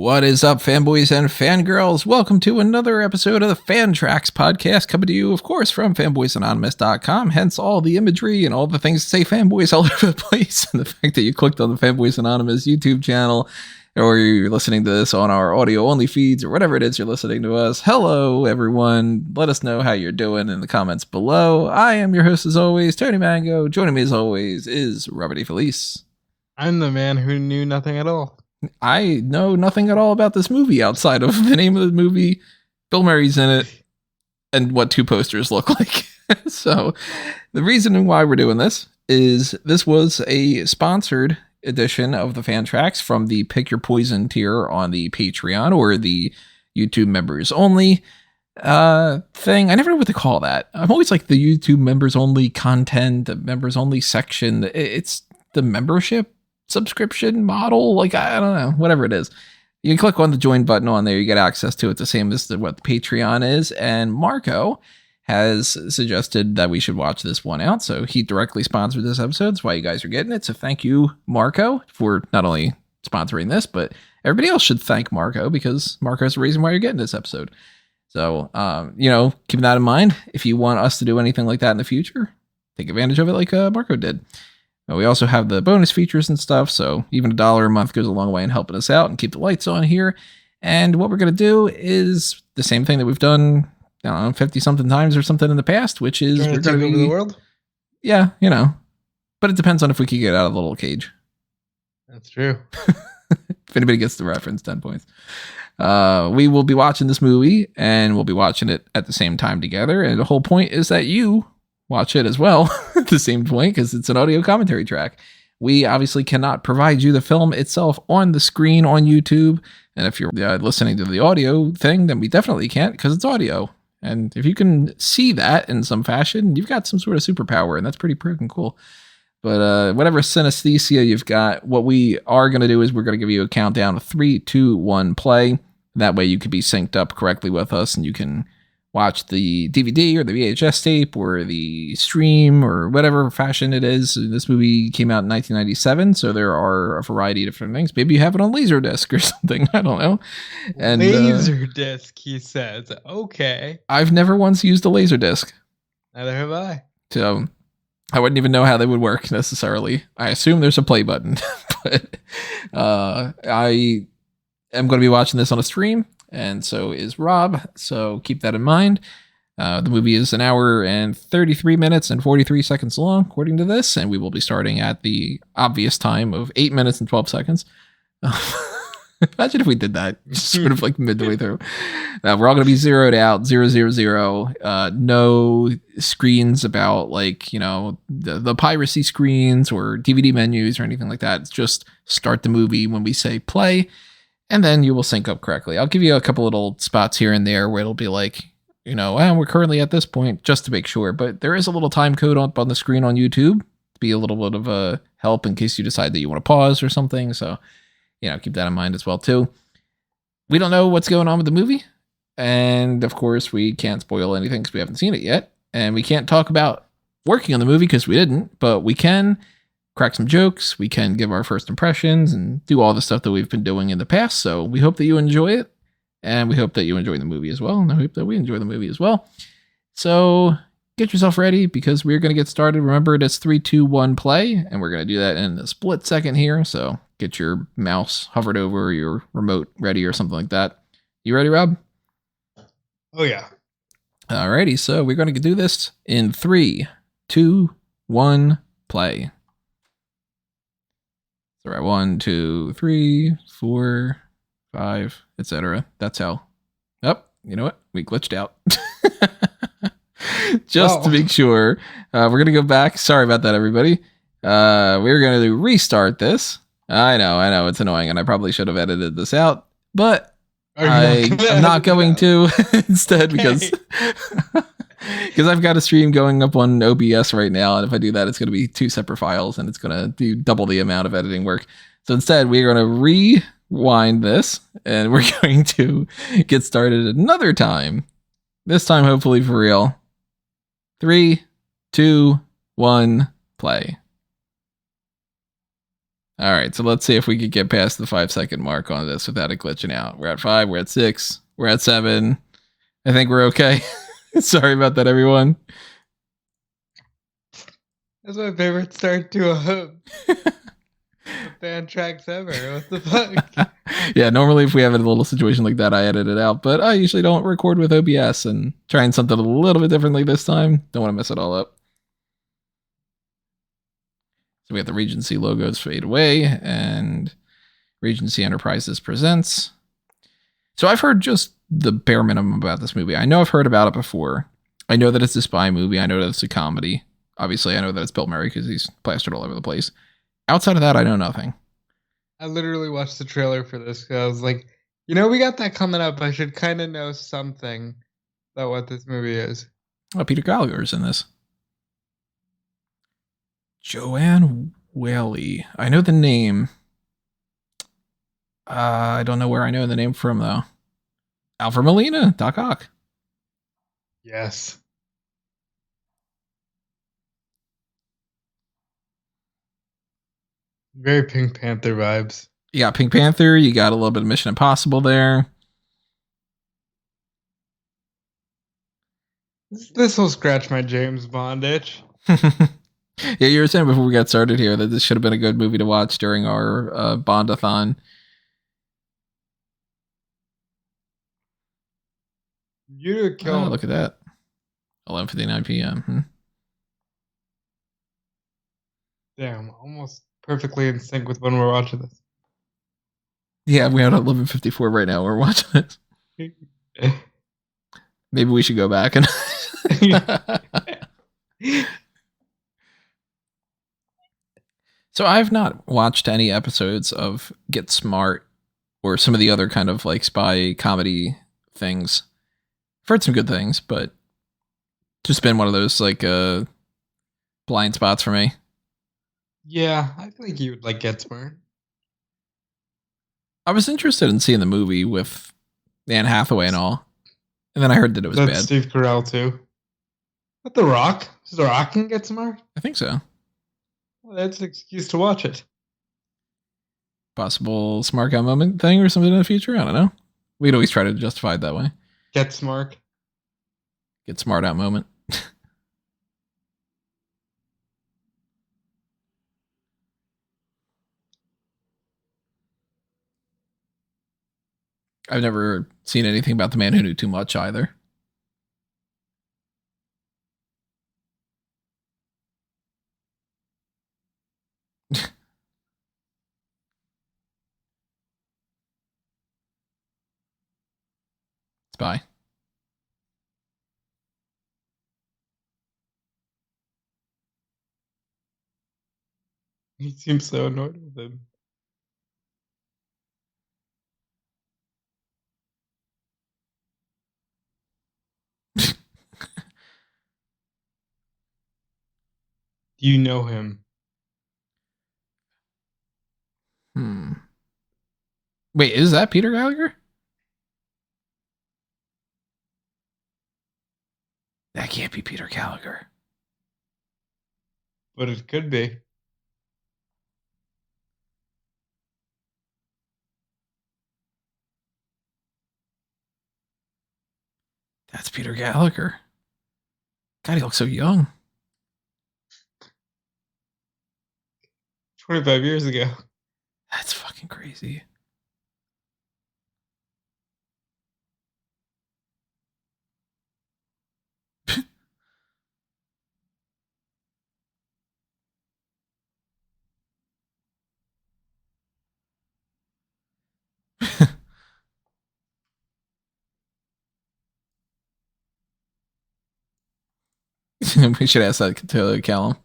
What is up, fanboys and fangirls? Welcome to another episode of the FanTracks podcast, coming to you, of course, from fanboysanonymous.com, hence all the imagery and all the things that say fanboys all over the place, and the fact that you clicked on the Fanboys Anonymous YouTube channel, or you're listening to this on our audio-only feeds, or whatever it is you're listening to us. Hello, everyone. Let us know how you're doing in the comments below. I am your host, as always, Tony Mango. Joining me, as always, is Robert E. Felice. I'm the man who knew nothing at all. I know nothing at all about this movie outside of the name of the movie, Bill Murray's in it, and what two posters look like. So the reason why we're doing this is this was a sponsored edition of the FanTracks from the Pick Your Poison tier on the Patreon, or the YouTube members only thing. I never know what to call that. I'm always like the YouTube members only content, the members only section. It's the membership subscription model, like I don't know, whatever it is. You click on the join button on there, you get access to it the same as what the Patreon is. And Marco has suggested that we should watch this one out, so he directly sponsored this episode. That's why you guys are getting it. So thank you, Marco, for not only sponsoring this, but everybody else should thank Marco, because Marco is the reason why you're getting this episode. So keeping that in mind, if you want us to do anything like that in the future, take advantage of it like Marco did. We also have the bonus features and stuff, so even $1 a month goes a long way in helping us out and keep the lights on here. And what we're going to do is the same thing that we've done, 50-something times or something in the past, which is we're going to take over the world? Yeah, but it depends on if we can get out of the little cage. That's true. If anybody gets the reference, 10 points. We will be watching this movie, and we'll be watching it at the same time together, and the whole point is that you watch it as well at the same point, because it's an audio commentary track. We obviously cannot provide you the film itself on the screen on YouTube, and if you're listening to the audio thing, then we definitely can't, because it's audio. And if you can see that in some fashion, you've got some sort of superpower, and that's pretty freaking cool. But whatever synesthesia you've got, what we are going to do is we're going to give you a countdown of 3, 2, 1, play. That way you could be synced up correctly with us, and you can watch the DVD or the VHS tape or the stream or whatever fashion it is. This movie came out in 1997, so there are a variety of different things. Maybe you have it on Laserdisc or something. I don't know. And Laserdisc, he says. Okay. I've never once used a Laserdisc. Neither have I. So I wouldn't even know how they would work necessarily. I assume there's a play button, but I am going to be watching this on a stream. And so is Rob, so keep that in mind. The movie is 1 hour and 33 minutes and 43 seconds long, according to this, and we will be starting at the obvious time of 8 minutes and 12 seconds. Imagine if we did that, just sort of like midway through. We're all going to be zeroed out, 000. No screens about the piracy screens or DVD menus or anything like that. It's just start the movie when we say play. And then you will sync up correctly. I'll give you a couple little spots here and there where it'll be like, we're currently at this point, just to make sure. But there is a little time code up on the screen on YouTube to be a little bit of a help in case you decide that you want to pause or something. So, keep that in mind as well, too. We don't know what's going on with the movie. And, of course, we can't spoil anything because we haven't seen it yet. And we can't talk about working on the movie because we didn't. But we can crack some jokes, we can give our first impressions, and do all the stuff that we've been doing in the past. So we hope that you enjoy it, and we hope that you enjoy the movie as well, and I hope that we enjoy the movie as well. So get yourself ready, because we're going to get started. Remember, it's 3, 2, 1, play, and we're going to do that in a split second here. So get your mouse hovered over your remote ready or something like that. You ready, Rob? Oh, yeah. Alrighty, so we're going to do this in 3, 2, 1, play. All right, 1, 2, 3, 4, 5, etc. That's how. Oh, you know what? We glitched out. Just to make sure. We're going to go back. Sorry about that, everybody. We're going to restart this. I know. It's annoying, and I probably should have edited this out. But I'm not going to instead, because I've got a stream going up on OBS right now, and if I do that, it's going to be 2 separate files, and it's going to do double the amount of editing work. So instead, we're going to rewind this, and we're going to get started another time. This time, hopefully for real. 3, 2, 1, play. All right, so let's see if we could get past the 5 second mark on this without it glitching out. We're at 5, we're at 6, we're at 7. I think we're okay. Sorry about that, everyone. That's my favorite start to a FanTracks ever. What the fuck? Yeah, normally if we have a little situation like that, I edit it out, but I usually don't record with OBS, and trying something a little bit differently this time. Don't want to mess it all up. So we have the Regency logos fade away, and Regency Enterprises presents. So I've heard just the bare minimum about this movie. I know I've heard about it before. I know that it's a spy movie. I know that it's a comedy. Obviously, I know that it's Bill Murray because he's plastered all over the place. Outside of that, I know nothing. I literally watched the trailer for this because I was like, you know, we got that coming up. I should kind of know something about what this movie is. Oh, Peter Gallagher's in this. Joanne Whaley. I know the name. I don't know where I know the name from, though. Alfred Molina, Doc Ock. Yes. Very Pink Panther vibes. You got Pink Panther. You got a little bit of Mission Impossible there. This will scratch my James Bond itch. Yeah, you were saying before we got started here that this should have been a good movie to watch during our Bondathon. You kill. Oh, look at that. 11:59 p.m. Damn, almost perfectly in sync with when we're watching this. Yeah, we're at 11:54 right now. We're watching it. Maybe we should go back and. So I've not watched any episodes of Get Smart or some of the other kind of like spy comedy things. I've heard some good things, but just been one of those like blind spots for me. Yeah, I think you would like Get Smart. I was interested in seeing the movie with Anne Hathaway and all, and then I heard that it was That's bad. Steve Carell too. What, The Rock? Is The Rock can Get Smart? I think so. Well, that's an excuse to watch it. Possible smart guy moment thing or something in the future. I don't know. We'd always try to justify it that way. Get Smart. Get smart out moment. I've never seen anything about The Man Who Knew Too Much either. Spy. He seems so annoyed with him. Do you know him? Wait, is that Peter Gallagher? That can't be Peter Gallagher. But it could be. That's Peter Gallagher. God, he looks so young. 25 years ago. That's fucking crazy. We should ask that to Callum.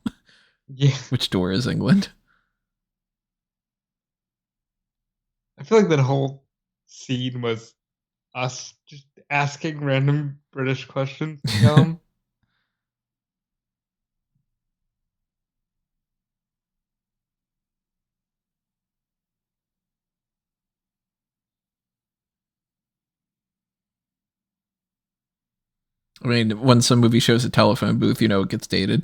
Yeah. Which door is England? I feel like that whole scene was us just asking random British questions to Callum. I mean, when some movie shows a telephone booth, you know it gets dated.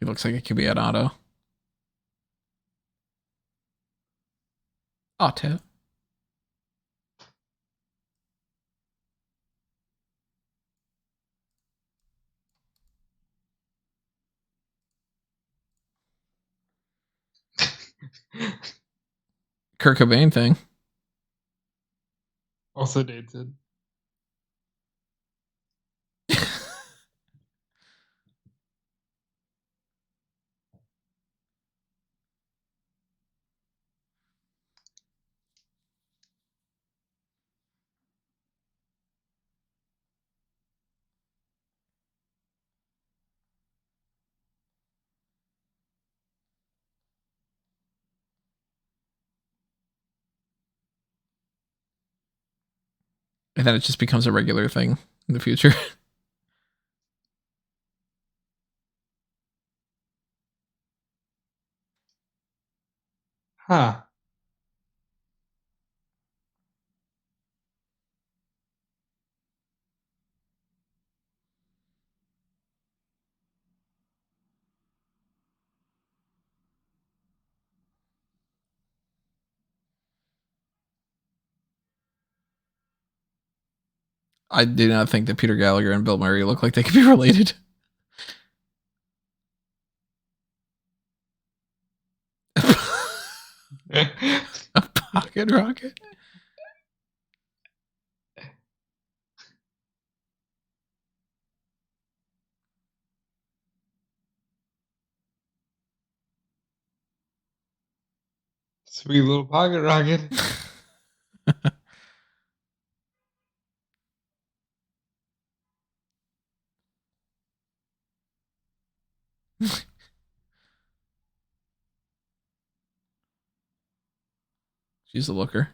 He looks like it could be an auto. Auto. Kurt Cobain thing. Also dated. And then it just becomes a regular thing in the future. Huh. I do not think that Peter Gallagher and Bill Murray look like they could be related. A pocket rocket? Sweet little pocket rocket. She's a looker.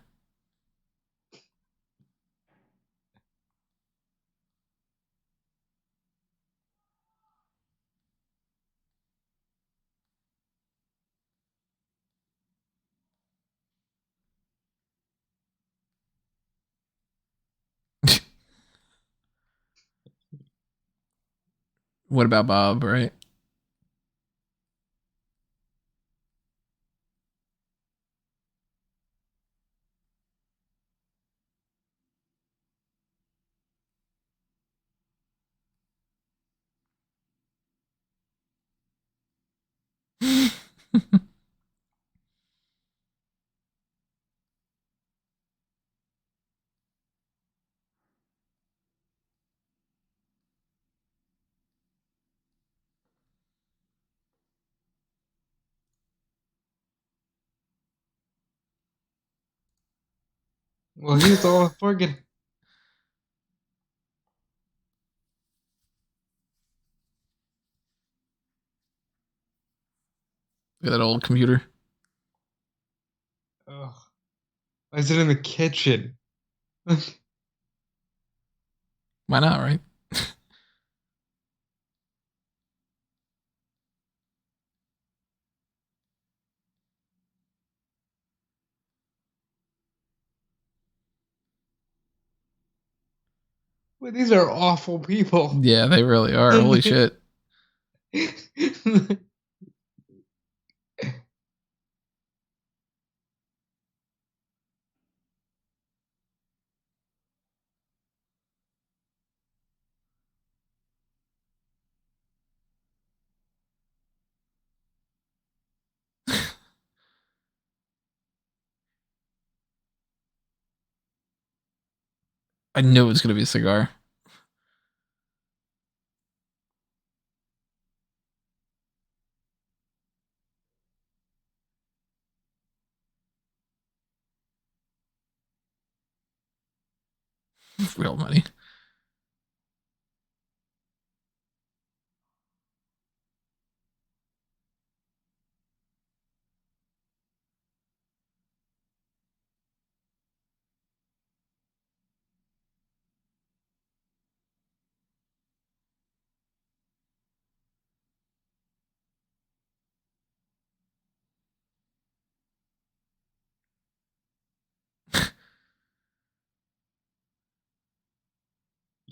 What about Bob, right? Well, he's all forget. Look at that old computer. Ugh. Why is it in the kitchen? Why not, right? Well, these are awful people. Yeah, they really are. Holy shit. I knew it was going to be a cigar. Real money.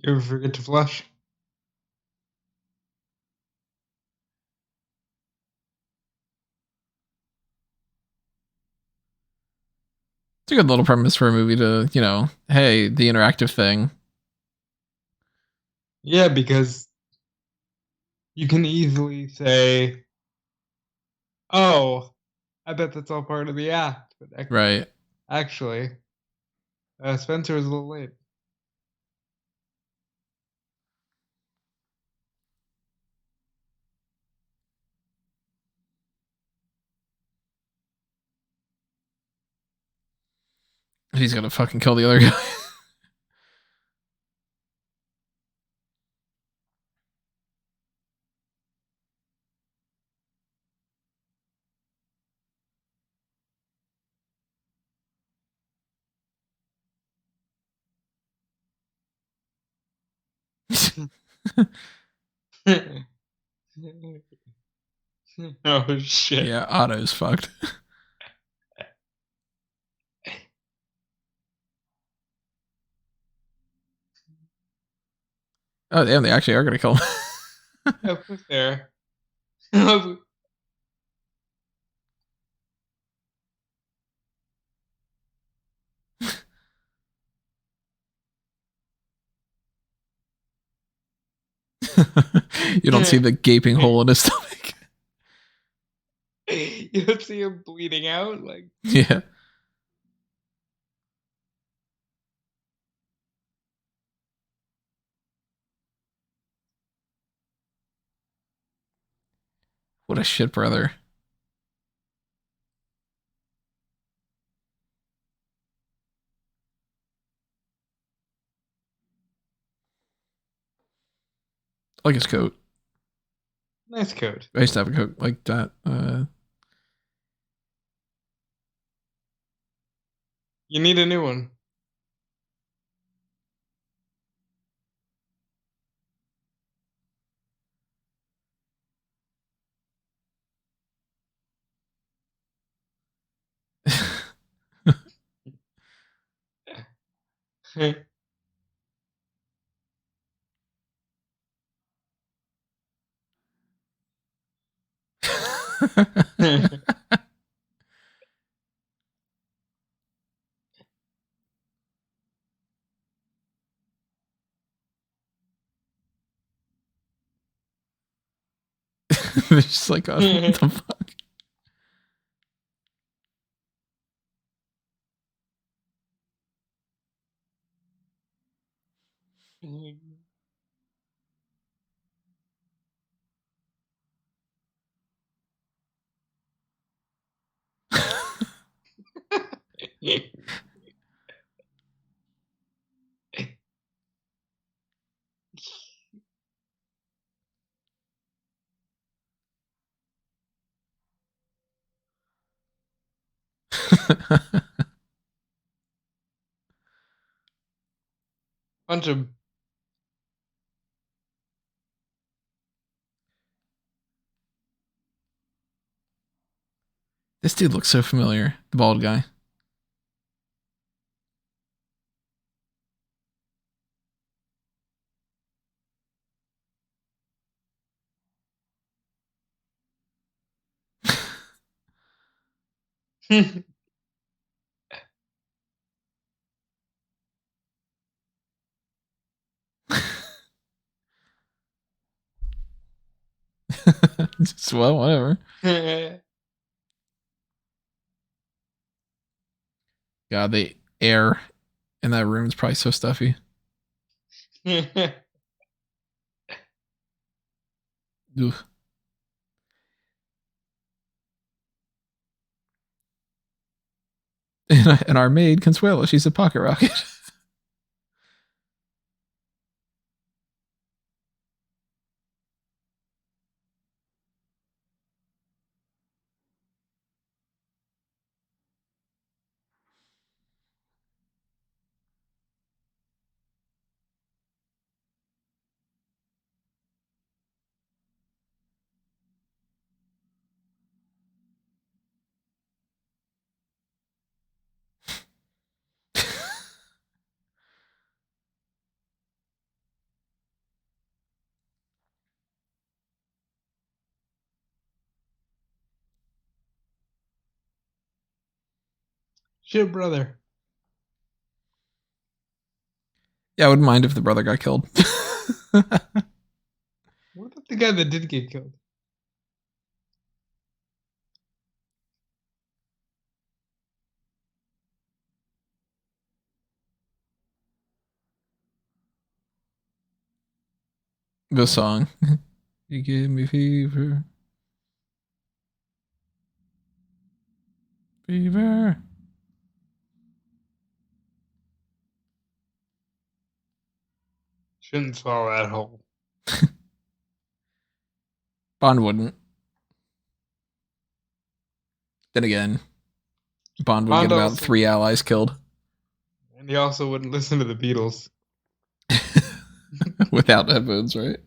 You ever forget to flush? It's a good little premise for a movie to, hey, the interactive thing. Yeah, because you can easily say, "Oh, I bet that's all part of the act," but Right. actually, Spencer was a little late. He's gonna fucking kill the other guy. Oh shit! Yeah, Otto's fucked. Oh damn, they actually are gonna kill him. That was there. You don't see the gaping hole in his stomach. You don't see him bleeding out, like. Yeah. What a shit brother. I like his coat. Nice coat. I used to have a coat like that. You need a new one. It's just like, what the fuck? Bunch of. This dude looks so familiar. The bald guy. Just, well, whatever. God, the air in that room is probably so stuffy. Ugh. And our maid Consuelo, she's a pocket rocket. Shit, brother. Yeah, I wouldn't mind if the brother got killed. What about the guy that did get killed? The song. You give me fever. Fever. Shouldn't swallow that whole. Bond wouldn't. Then again, Bond would get Bond about also, 3 allies killed and he also wouldn't listen to the Beatles. without headphones, right?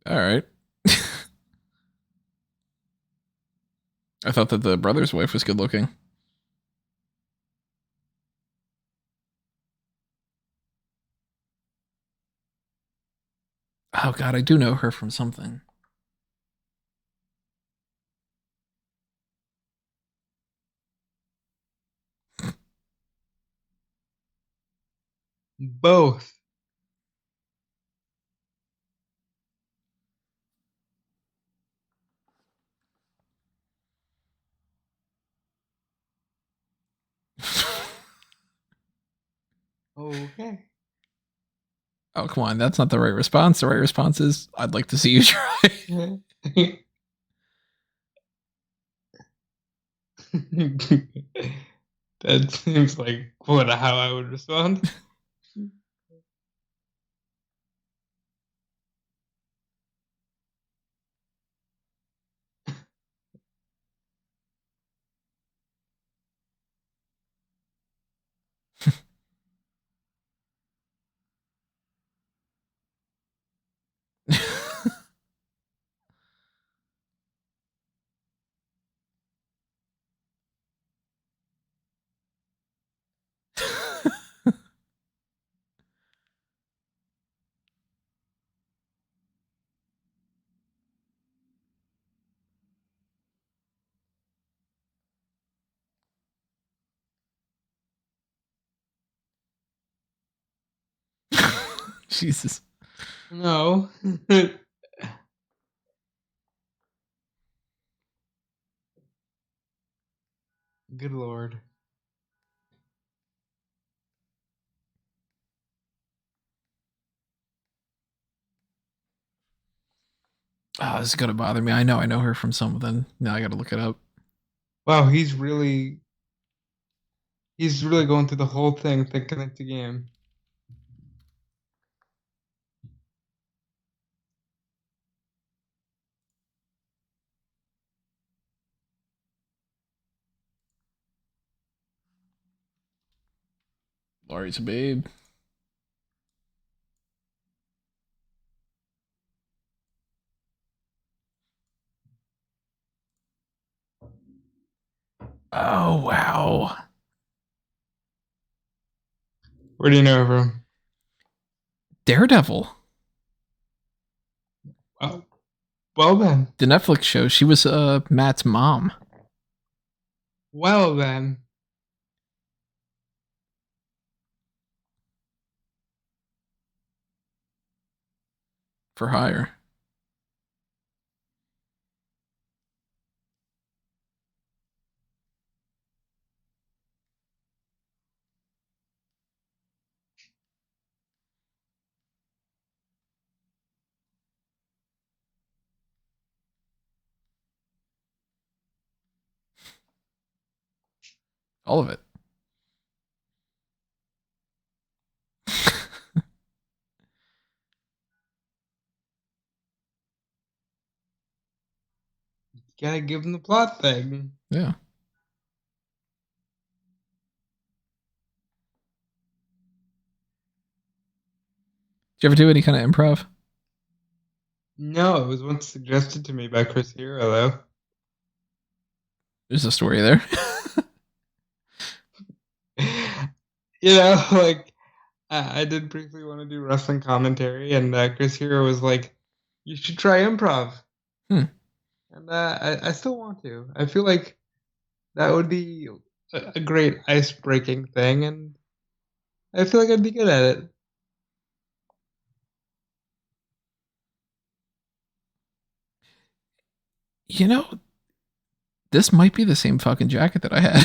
All right. I thought that the brother's wife was good looking. Oh god, I do know her from something. Both. Okay. Oh, come on. That's not the right response. The right response is, I'd like to see you try. That seems like how I would respond. Jesus. No. Good lord. Oh, this is gonna bother me. I know her from something. Now I gotta look it up. Wow, he's really going through the whole thing thinking it's a game. Laurie's a babe. Oh wow. Where do you know her from? Daredevil. Oh, well then. The Netflix show. She was Matt's mom. Well then. For hire. All of it. Gotta give him the plot thing. Yeah. Did you ever do any kind of improv? No, it was once suggested to me by Chris Hero, though. There's a story there. Like I did briefly want to do wrestling commentary, and Chris Hero was like, You should try improv. Hmm. And I still want to. I feel like that would be a great ice breaking thing, and I feel like I'd be good at it. You know, this might be the same fucking jacket that I had.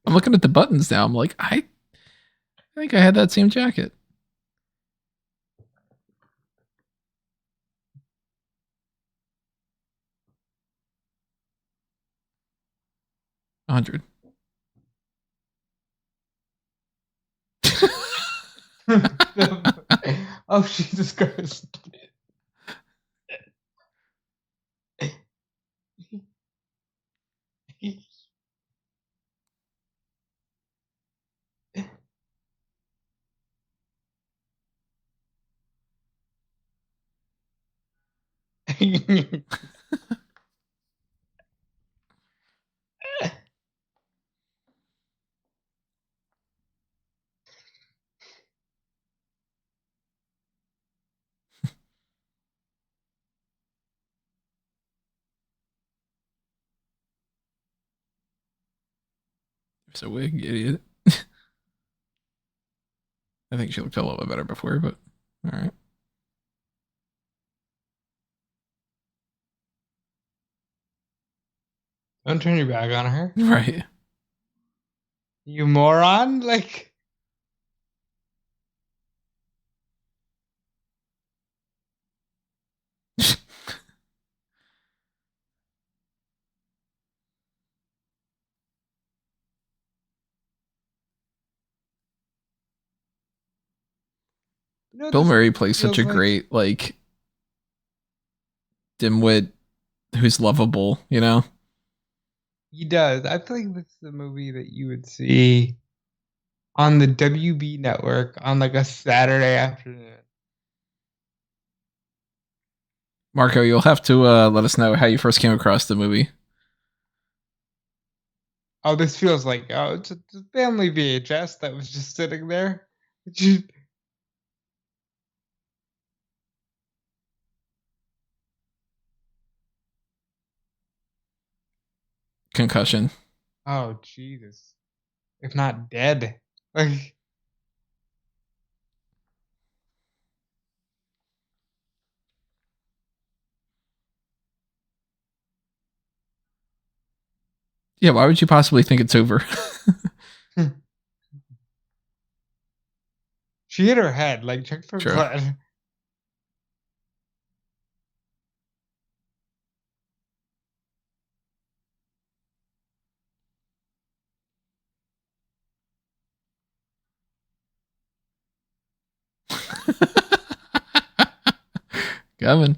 I'm looking at the buttons now. I'm like, I think I had that same jacket. 100. Oh, Jesus Christ. So wig, idiot. I think she looked a little bit better before, but all right. Don't turn your back on her. Right. You moron. Like, you know what Bill this Murray plays such feels a like? great like dimwit who's lovable, you know? He does. I feel like this is a movie that you would see on the WB network on like a Saturday afternoon. Marco, you'll have to let us know how you first came across the movie. Oh, this feels like, oh, it's a family VHS that was just sitting there. Concussion. Oh, Jesus. If not dead. Like, Yeah, why would you possibly think it's over? she hit her head. Like, check for True. blood. Kevin.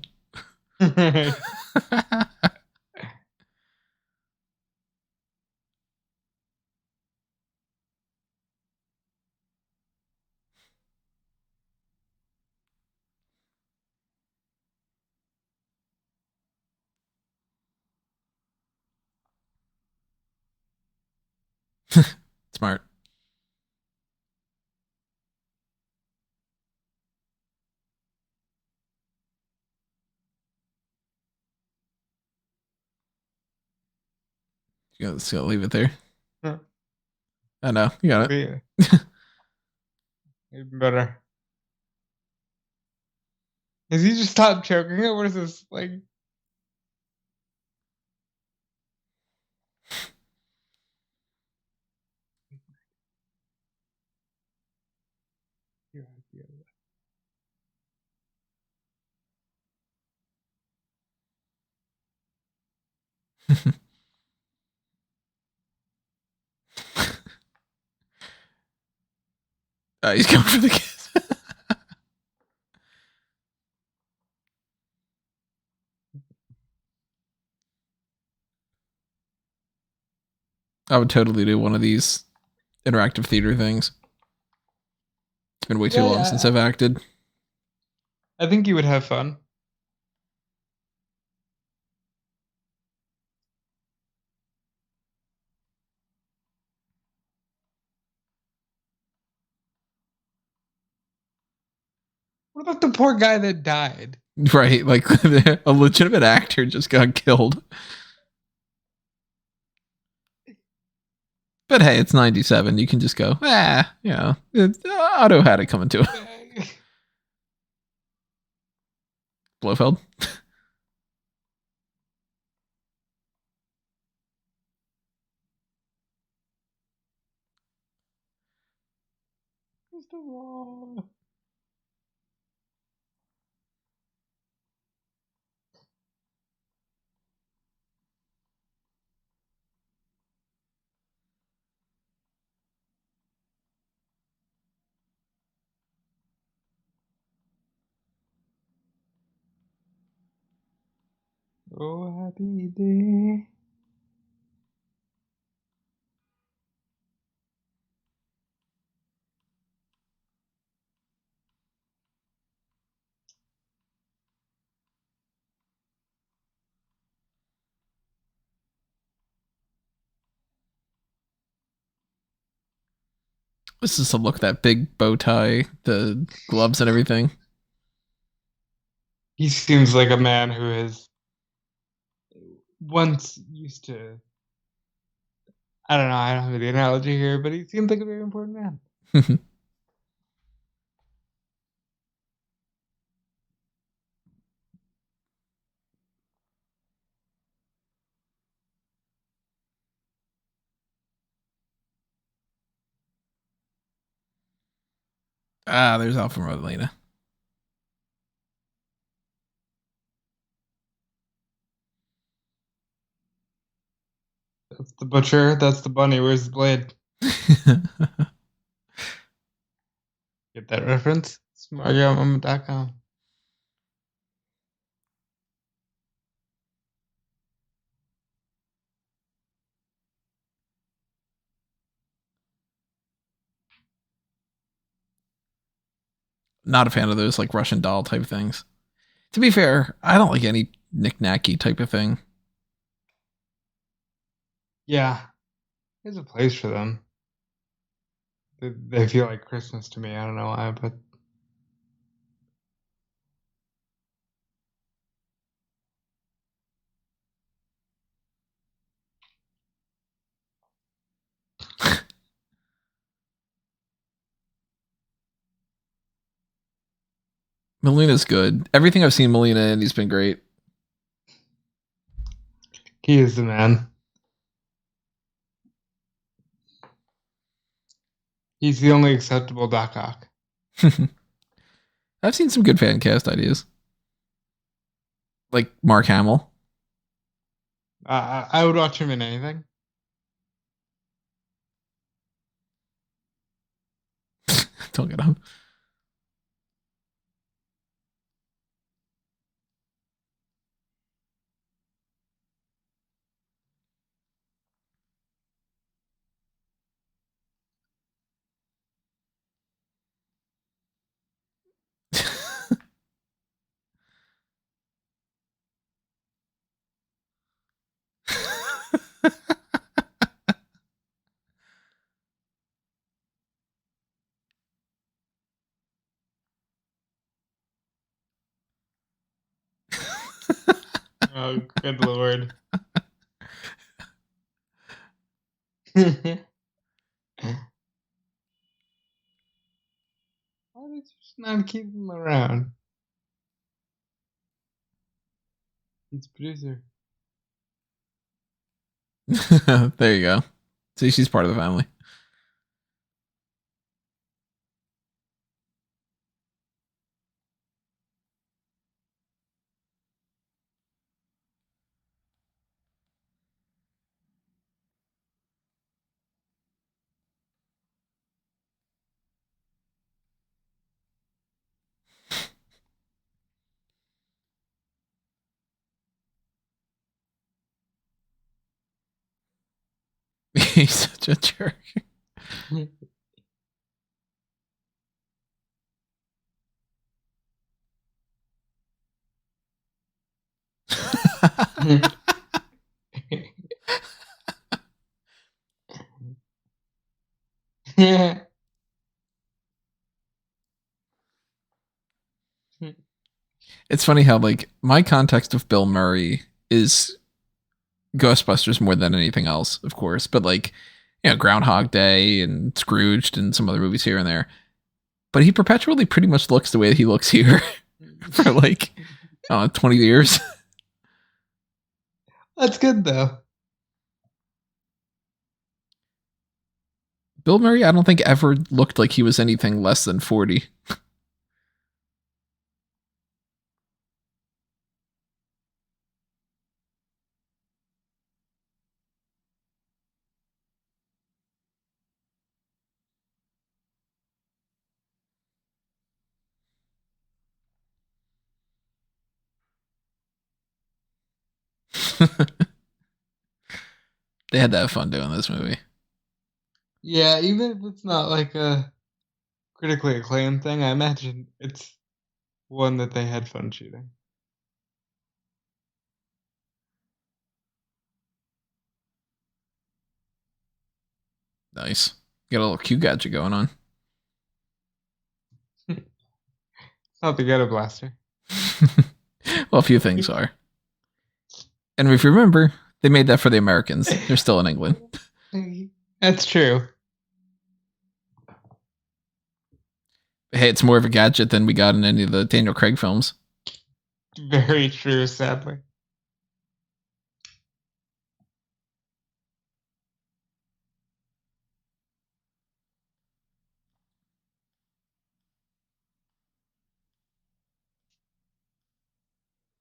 Smart. You gotta, just gotta leave it there. I know. You got Maybe it. even better. Has he just stopped choking it? What is this? Like, He's going for the kiss. I would totally do one of these interactive theater things. It's been way too yeah, long since yeah. I've acted. I think you would have fun. What about the poor guy that died? Right, like a legitimate actor just got killed. But hey, it's 97. You can just go, Otto had it coming to him. Blofeld. Mr. Wall. Oh, happy day. This is a look, that big bow tie, the gloves and everything. He seems like a man who has once used to. I don't know. I don't have the analogy here, but he seems like a very important man. There's Alpha Romeo. That's the butcher. That's the bunny. Where's the blade? Get that reference? SmartGamma.com. Not a fan of those like Russian doll type things. To be fair, I don't like any knick-knacky type of thing. Yeah, there's a place for them. They feel like Christmas to me. I don't know why, but Melina's good. Everything I've seen Melina in, he's been great. he is the man. He's the only acceptable Doc Ock. I've seen some good fan cast ideas. Like Mark Hamill. I would watch him in anything. Don't get him. Oh, good lord. Why did you just not keep him around? He's producer. There you go. See, she's part of the family. He's such a jerk. It's funny how like my context of Bill Murray is Ghostbusters more than anything else, of course, but like Groundhog Day and Scrooged and some other movies here and there. But he perpetually pretty much looks the way that he looks here for like 20 years. That's good though. Bill Murray, I don't think ever looked like he was anything less than 40. They had to have fun doing this movie. Yeah, even if it's not like a critically acclaimed thing, I imagine it's one that they had fun shooting. Nice. Got a little Q gadget going on. Not the ghetto blaster. Well, a few things are. And if you remember, they made that for the Americans. They're still in England. That's true. Hey, it's more of a gadget than we got in any of the Daniel Craig films. Very true, sadly.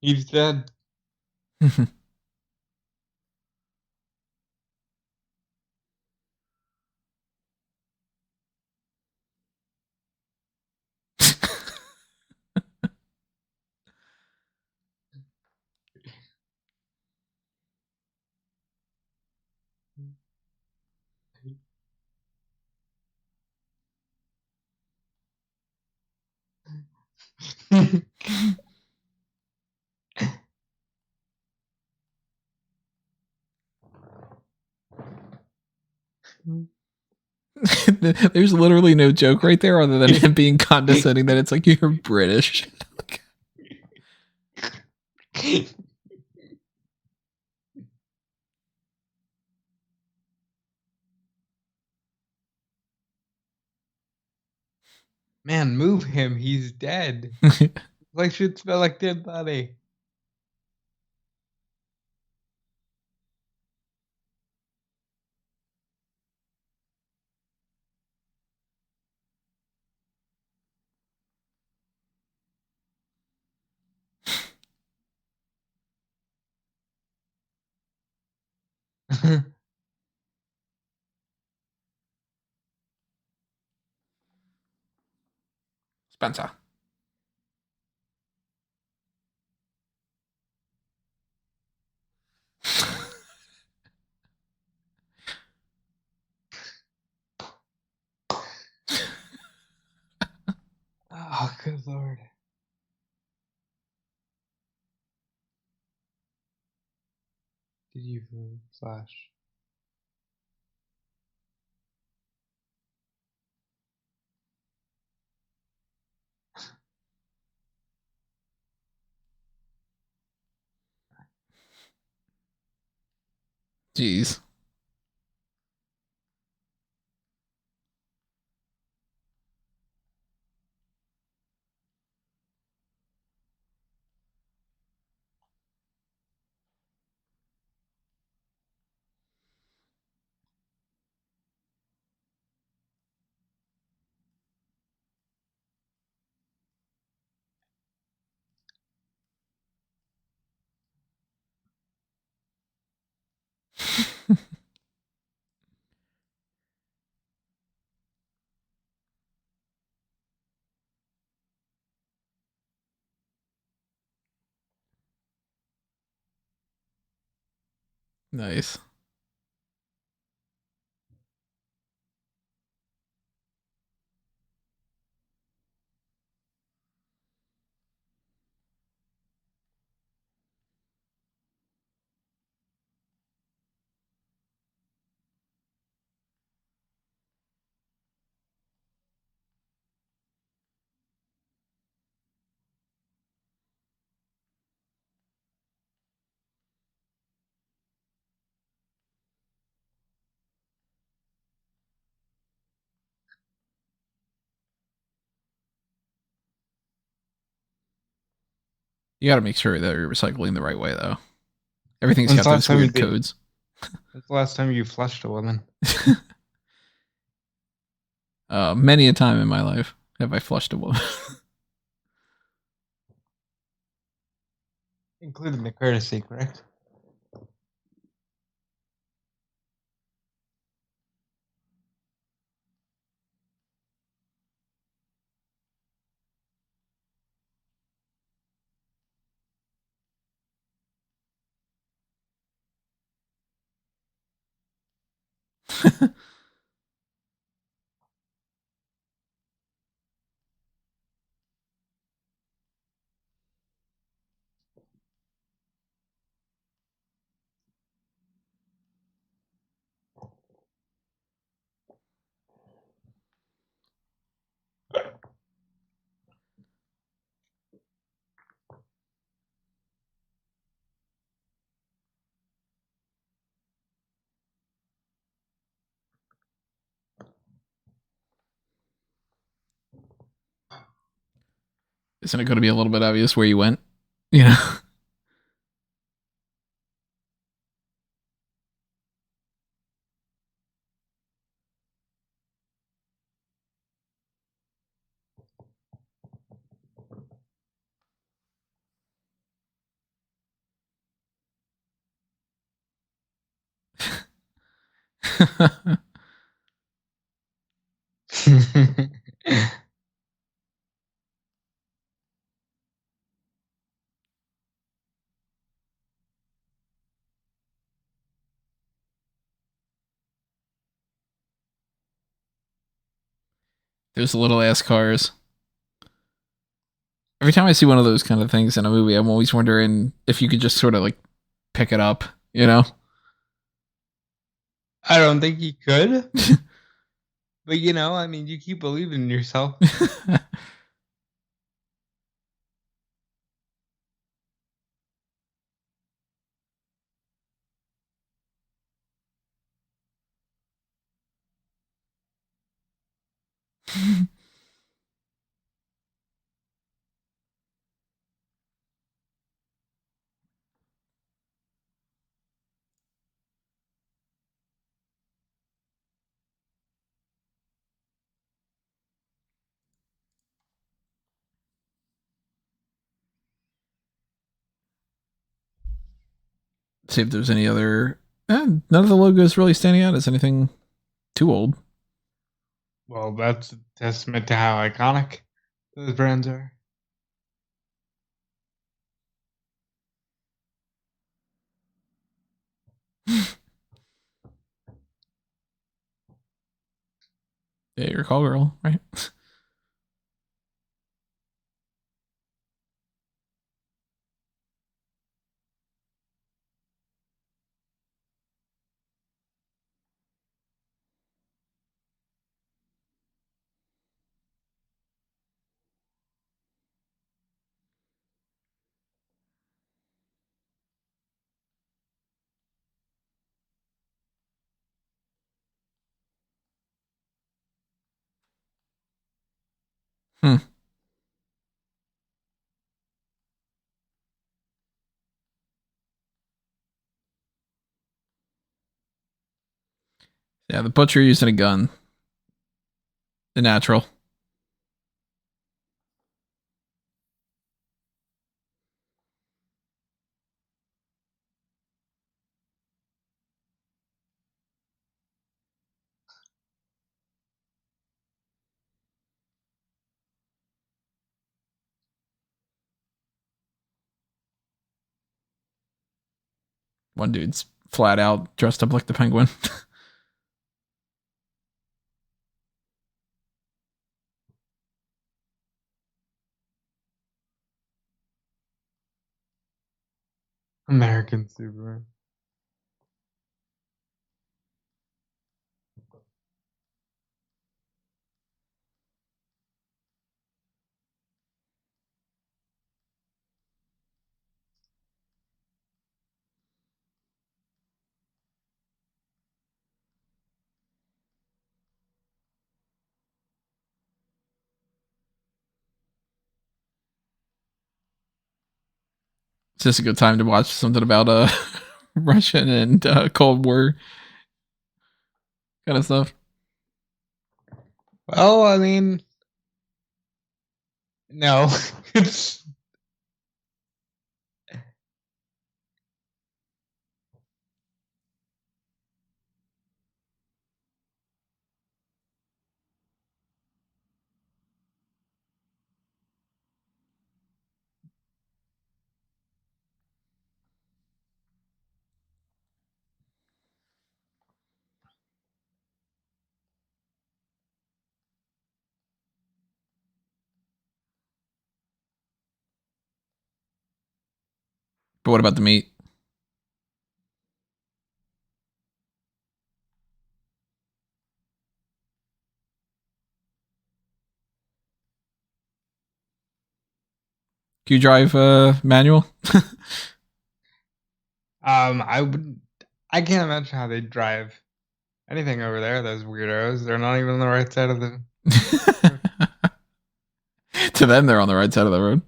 He's dead. There's literally no joke right there other than him being condescending that it's like you're British. Man, move him. He's dead. Like should smell like dead body. Spencer. Oh, good lord. Did you flash? Jeez. Nice. You got to make sure that you're recycling the right way, though. Everything's When's got the last those time you weird did? codes. When's the last time you flushed a woman, Many a time in my life have I flushed a woman. including the courtesy, correct? Isn't it going to be a little bit obvious where you went? You know? Those little ass cars. Every time I see one of those kind of things in a movie, I'm always wondering if you could just sort of like pick it up, you know? I don't think he could, but I mean, you keep believing in yourself. See if there's any other. None of the logos really standing out as anything too old. Well, that's a testament to how iconic those brands are. Yeah, your call girl, right? Hmm. Yeah, the butcher using a gun. The natural. One dude's flat out dressed up like the penguin. American Superman. just a good time to watch something about Russian and Cold War kind of stuff. Well, I mean, no. It's But what about the meat? Do you drive manual? I wouldn't. I can't imagine how they drive anything over there. Those weirdos. They're not even on the right side of the road. To them, they're on the right side of the road.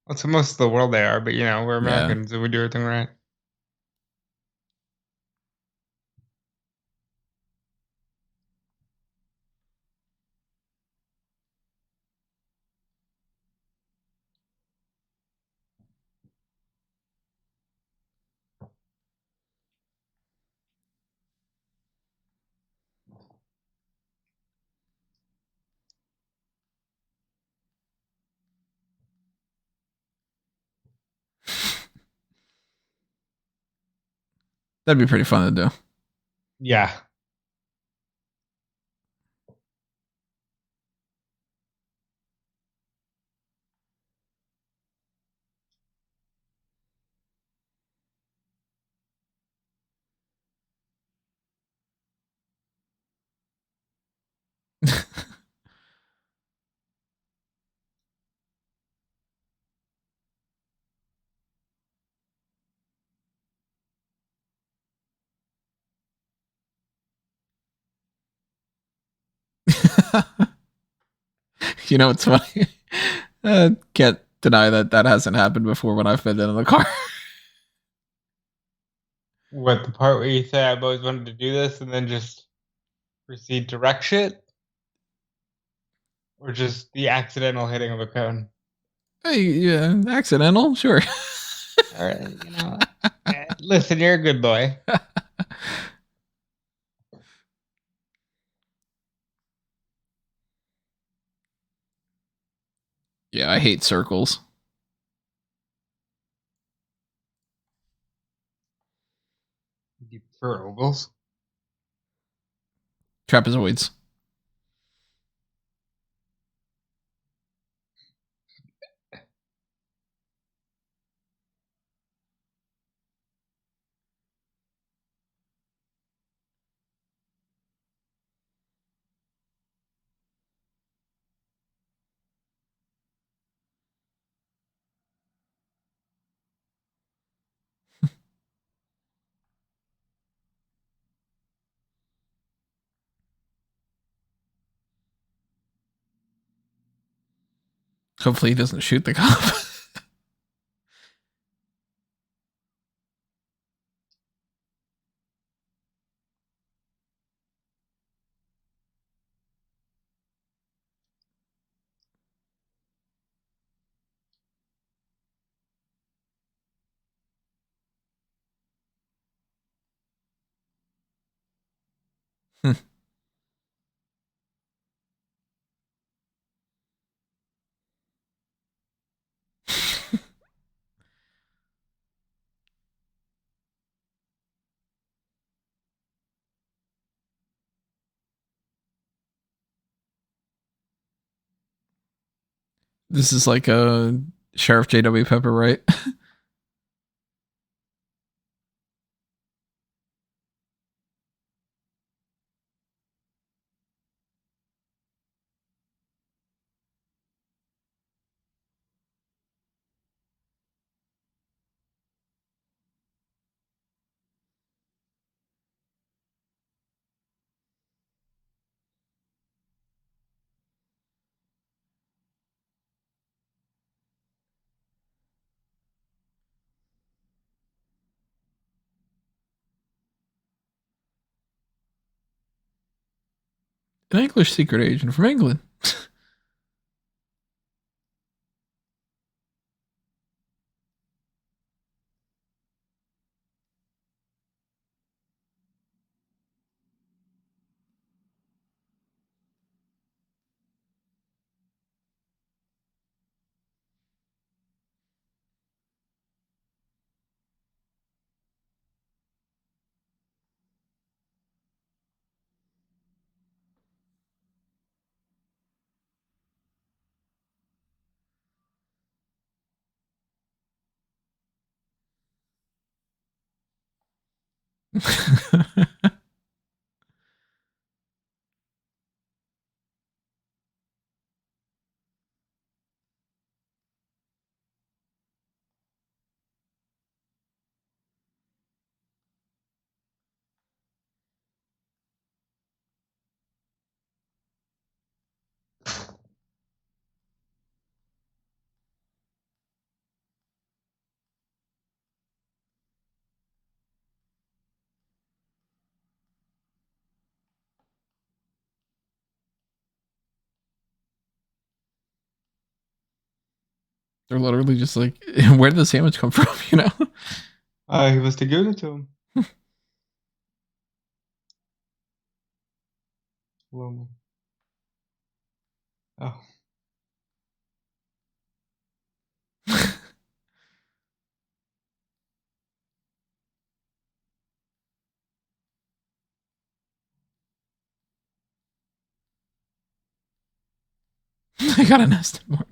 Well, to most of the world they are, but we're Yeah. Americans and we do everything right. That'd be pretty fun to do. Yeah. You know, it's funny. Can't deny that that hasn't happened before when I've been in the car. What, the part where you say I've always wanted to do this and then just proceed to wreck shit? Or just the accidental hitting of a cone? Hey, yeah, accidental, sure. All right, listen, you're a good boy. Yeah, I hate circles. Do you prefer ovals? Trapezoids. Hopefully, he doesn't shoot the cop. This is like a Sheriff J.W. Pepper, right? An English secret agent from England. They're literally just like, where did the sandwich come from? You know? He must have given it to him. Lonely. Oh. I got an Aston Martin.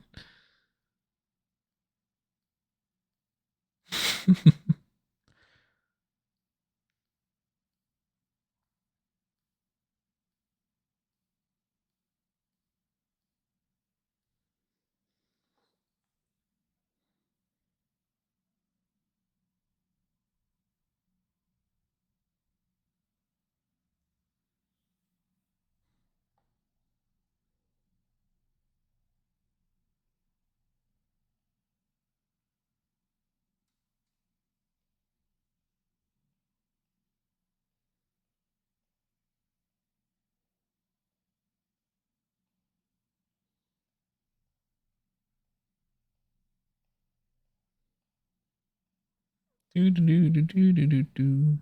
Do, do, do, do, do, do, do, do.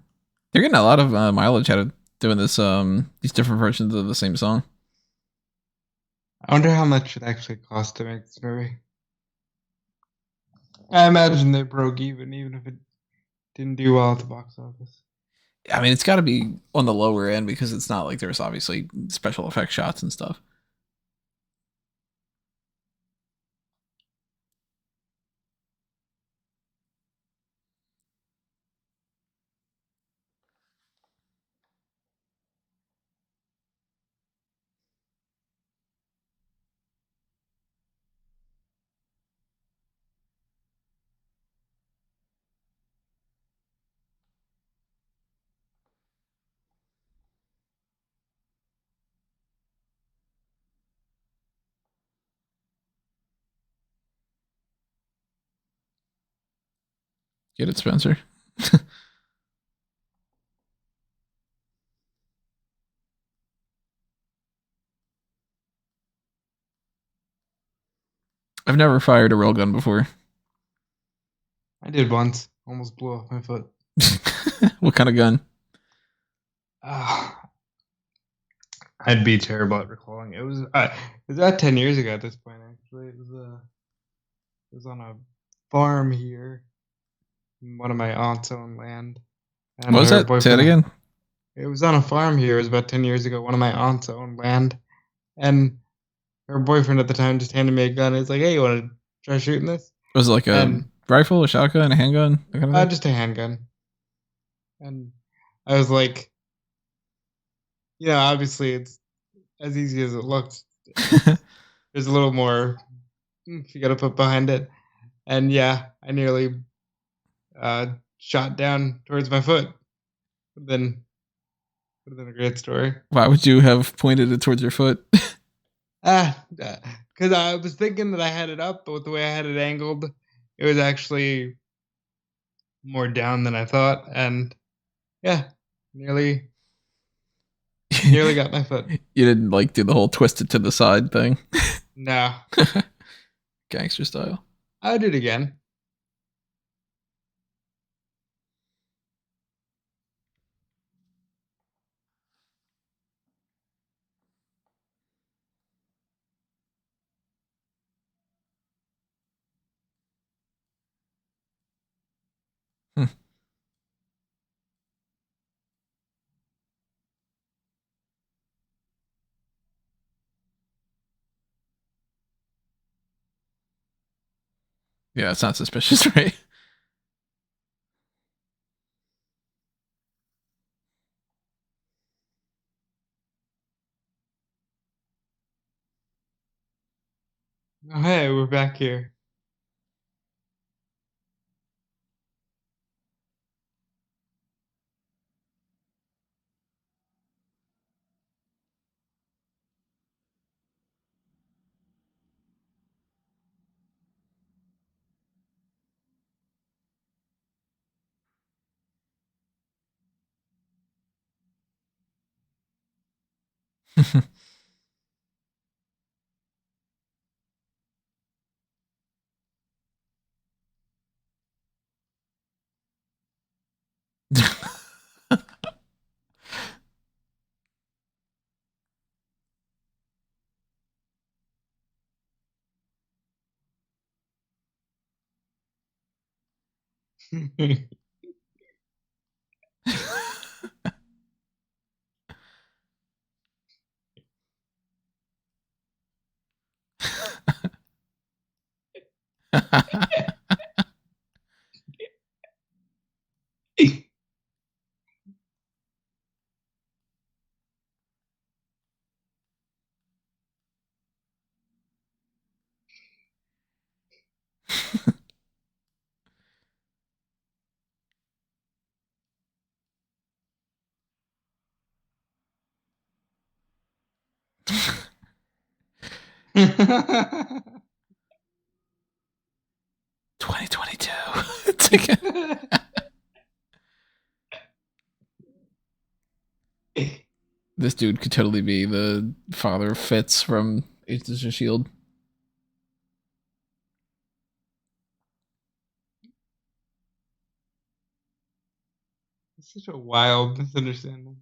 They're getting a lot of mileage out of doing this, these different versions of the same song. I wonder how much it actually cost to make this movie. I imagine they broke even if it didn't do well at the box office. I mean, it's got to be on the lower end because it's not like there's obviously special effect shots and stuff. Get it, Spencer? I've never fired a railgun before. I did once. Almost blew off my foot. What kind of gun? Ah, I'd be terrible at recalling. It was about 10 years ago at this point. Actually, it was on a farm here, in one of my aunt's own land, and What was her that? Say it boyfriend. again. It was on a farm here. It was about 10 years ago, one of my aunt's own land, and her boyfriend at the time just handed me a gun. He's like, "Hey, you want to try shooting this?" Was it like a And rifle, a shotgun, a handgun, that kind of just a handgun. And I was like, obviously it's as easy as it looks. thing? There's a little more you got to put behind it. And yeah, I nearly shot down towards my foot. Then would have been a great story. Why would you have pointed it towards your foot? Because I was thinking that I had it up, but with the way I had it angled, it was actually more down than I thought. And yeah, nearly Nearly got my foot. You didn't like do the whole twisted to the side thing. No. Gangster style. I'll do it again. Hmm. Yeah, it's not suspicious, right? Oh, hey, we're back here. $2022. This dude could totally be the father of Fitz from Agents of Shield. It's such a wild misunderstanding.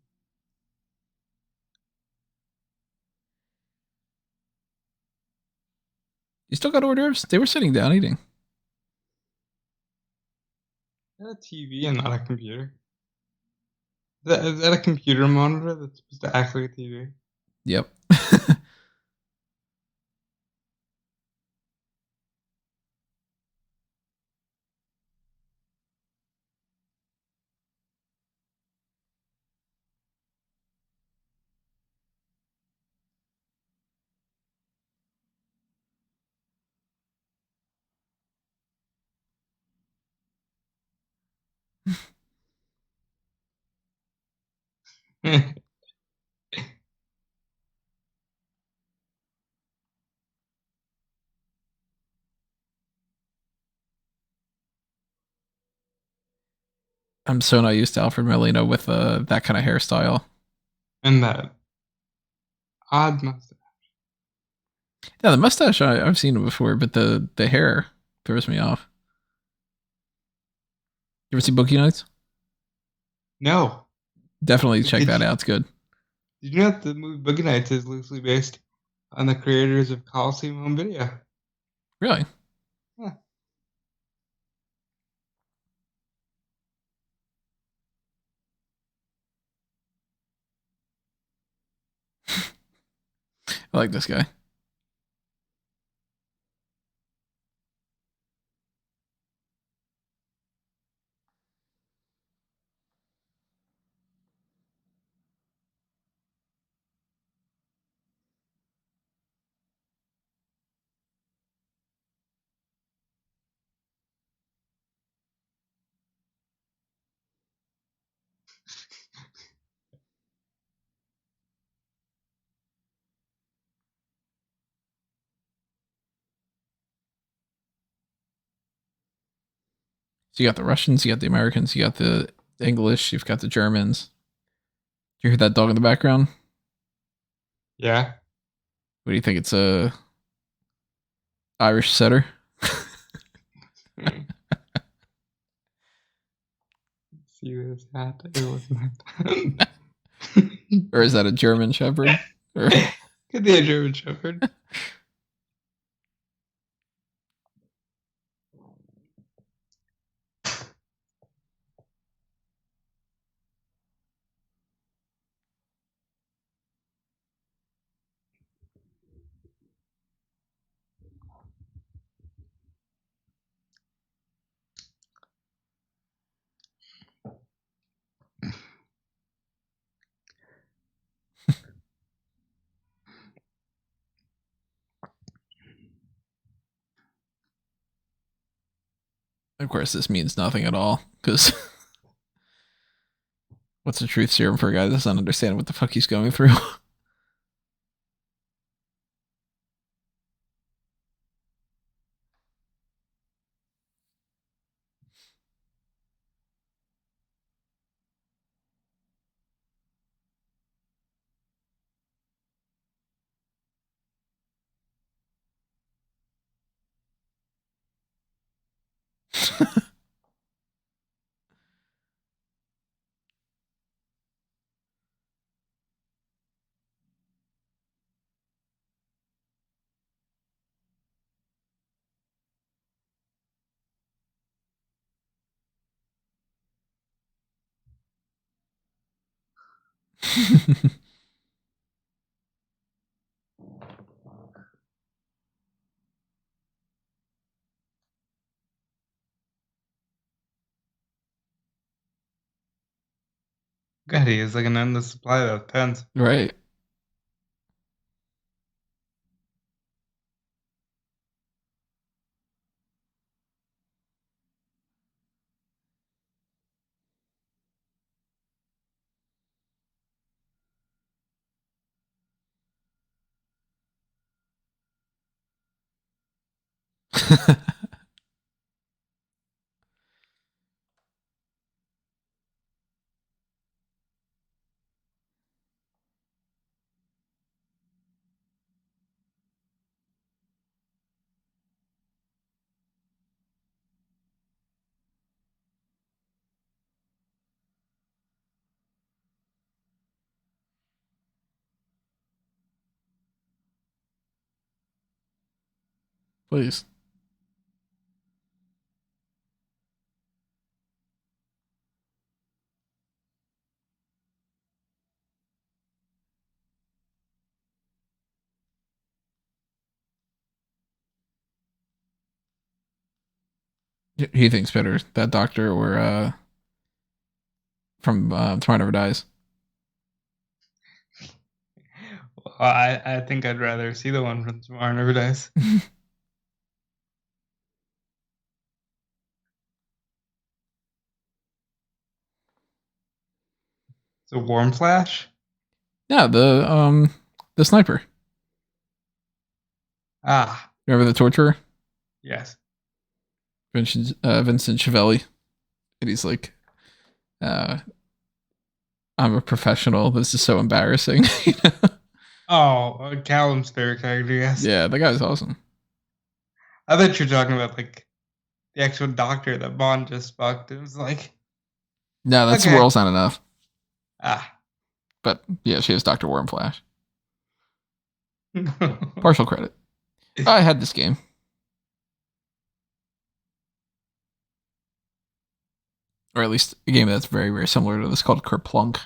You still got hors d'oeuvres? They were sitting down eating. Is that a TV and not a computer? Is that a computer monitor that's supposed to act like a TV? Yep. I'm so not used to Alfred Molina with that kind of hairstyle. And that odd mustache. Yeah, the mustache I've seen it before, but the hair throws me off. You ever see Bookie Nights? No. Definitely check Did that you, out. It's good. did you know that the movie Boogie Nights is loosely based on the creators of Coliseum Home Video? Really? Yeah. I like this guy. So you got the Russians, you got the Americans, you got the English, you've got the Germans. You hear that dog in the background? Yeah. What do you think? It's a Irish setter, See his hat. It wasn't. or is that a German Shepherd? Or Could be a German Shepherd. of course, this means nothing at all because what's the truth serum for a guy that doesn't understand what the fuck he's going through? God, he has like an endless supply of pens. Right. Please. He thinks better, that doctor or from Tomorrow Never Dies. Well, I think I'd rather see the one from Tomorrow Never Dies. It's a warm flash. Yeah, the sniper. Ah, Remember the torturer? yes. Vincent Chiavelli. And he's like, uh, I'm a professional. This is so embarrassing. Oh, Callum's favorite character. Yes. Yeah, the guy's awesome. I thought you were talking about like the actual doctor that Bond just fucked. It was like, No, that's okay. World's not enough. Ah. But yeah, she has Dr. Wormflash. Partial credit. I had this game. Or at least a game that's very, very similar to this called Kerplunk.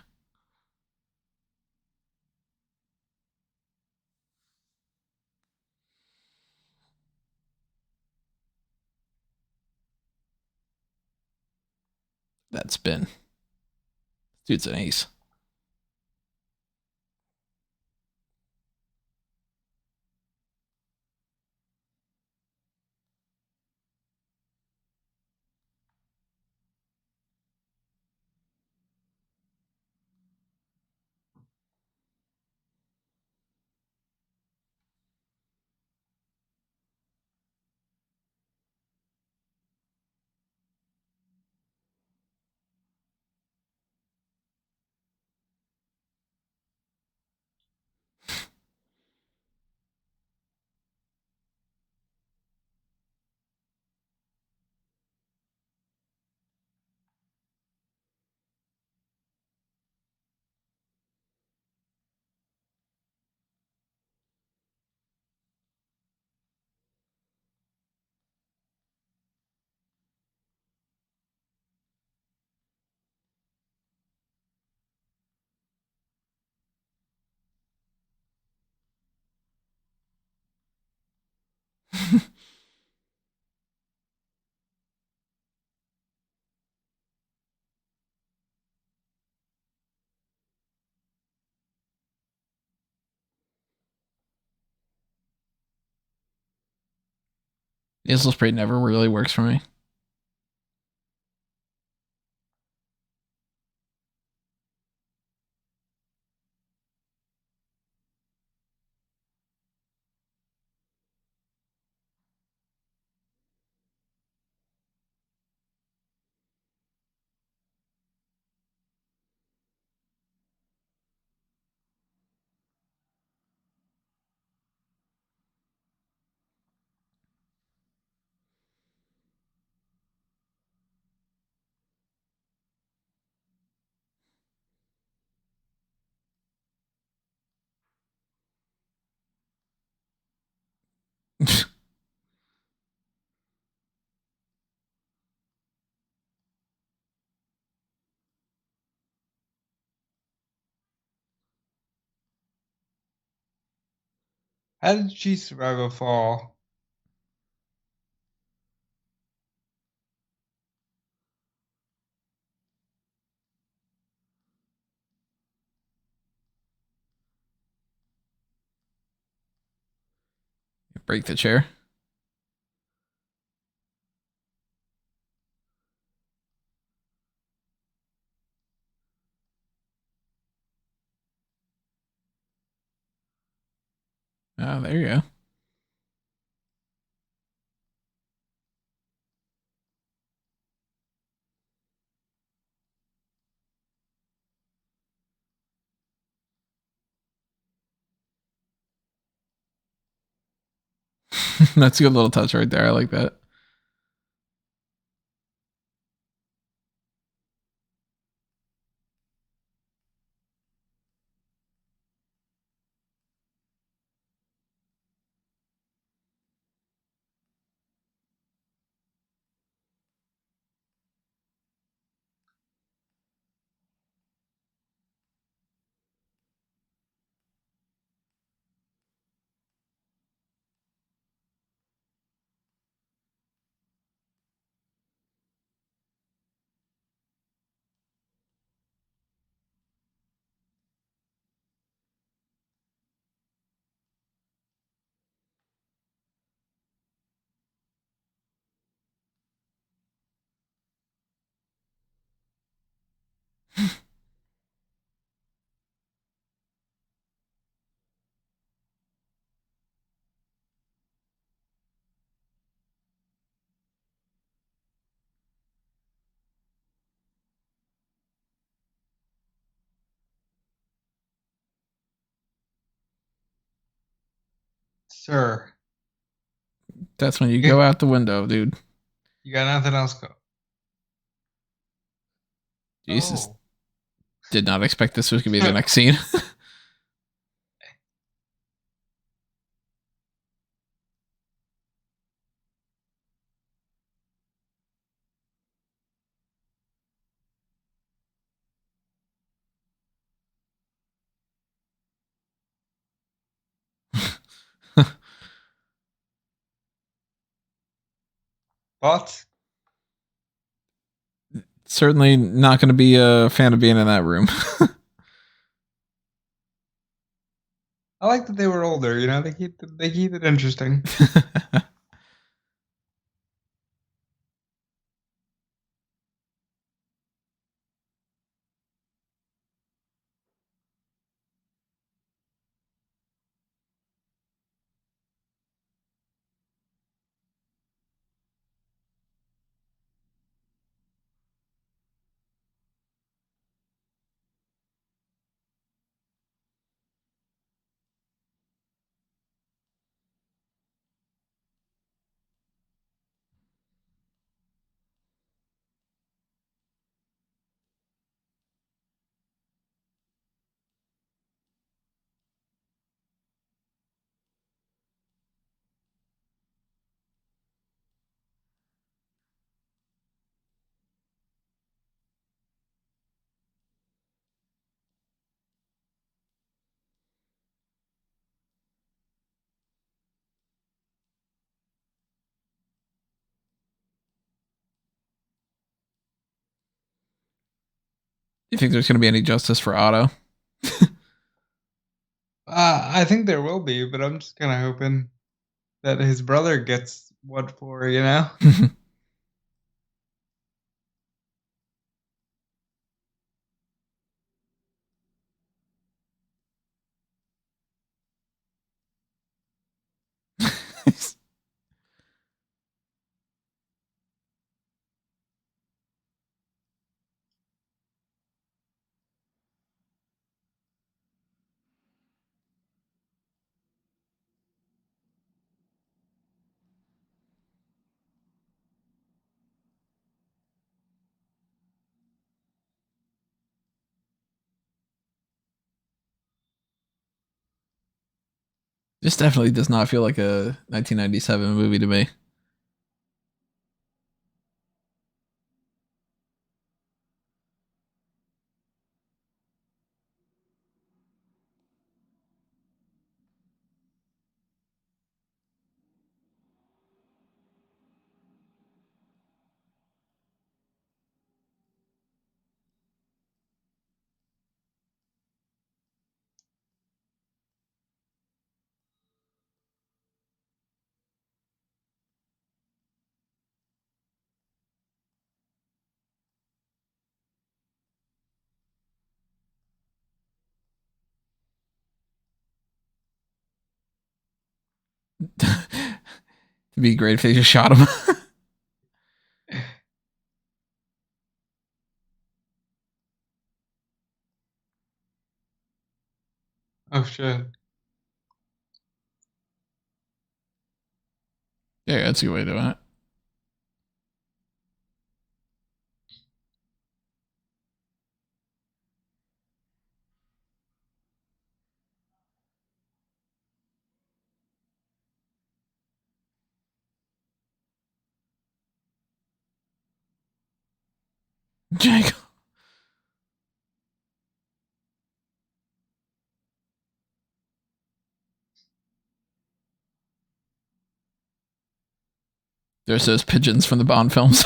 That spin. Dude's an ace. Nasal spray never really works for me. How did she survive a fall? Break the chair. Oh, there you go. That's a good little touch right there. I like that. Sir, That's when you you go out the window, dude. got nothing else go. Jesus. Oh. Did not expect this was going to be the next scene. Thoughts? Certainly not going to be a fan of being in that room. I like that they were older. You know, they keep it interesting. You think there's going to be any justice for Otto? I think there will be, but I'm just kind of hoping that his brother gets what for, you know? This definitely does not feel like a 1997 movie to me. It'd be great if they just shot him. Oh shit. Yeah, that's a good way to do it. Jacob. There's those pigeons from the Bond films.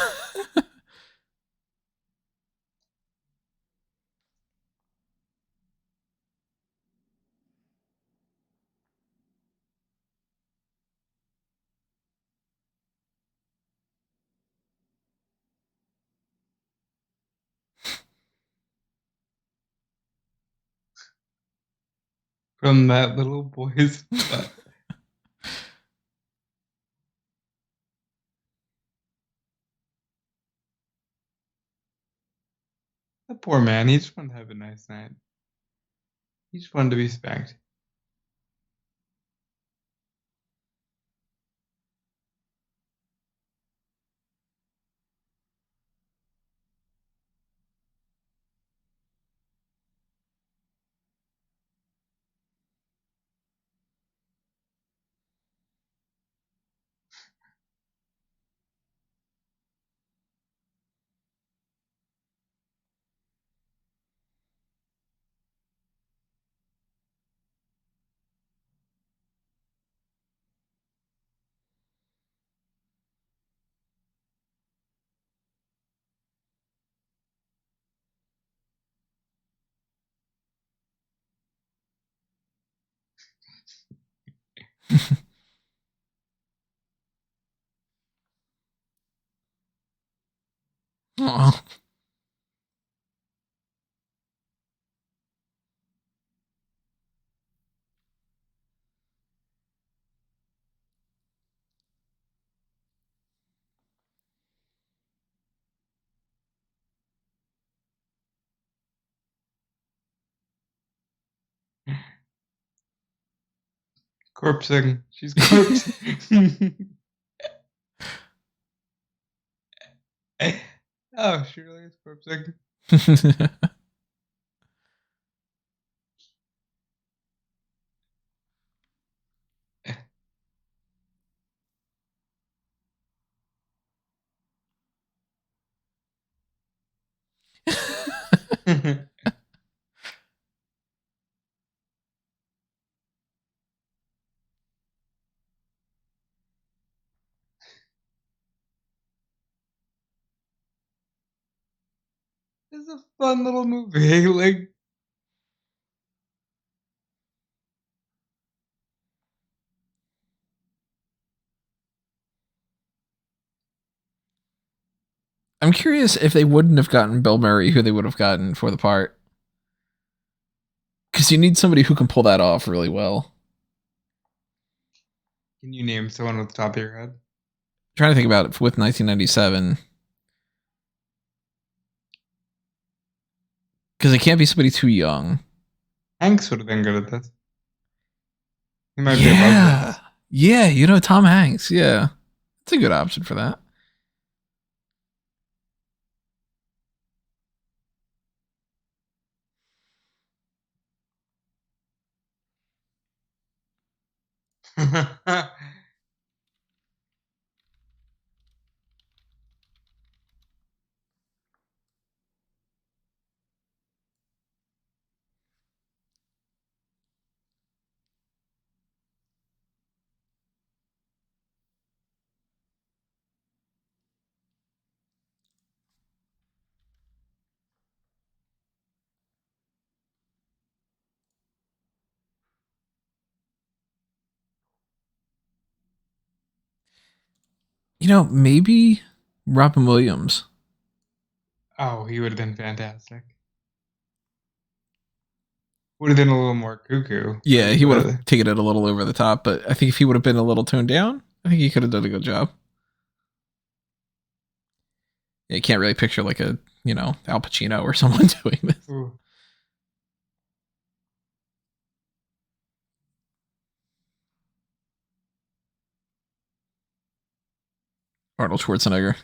From that little boy's butt. That poor man, he just wanted to have a nice night. He just wanted to be spanked. Aw. Corpsing. She's corpsing. Oh, she really is corpsing. It's a fun little movie. Like, I'm curious if they wouldn't have gotten Bill Murray, who they would have gotten for the part. Because you need somebody who can pull that off really well. Can you name someone off the top of your head? I'm trying to think about it with 1997. Because it can't be somebody too young. Hanks would have been good at this. He might be above Yeah. Yeah, you know, Tom Hanks. Yeah. It's a good option for that. this. You know, maybe Robin Williams. Oh, he would have been fantastic. Would have been a little more cuckoo. Yeah, he would have taken it a little over the top, but I think if he would have been a little toned down, I think he could have done a good job. Yeah, you can't really picture like a, you know, Al Pacino or someone doing this. Ooh. Arnold Schwarzenegger.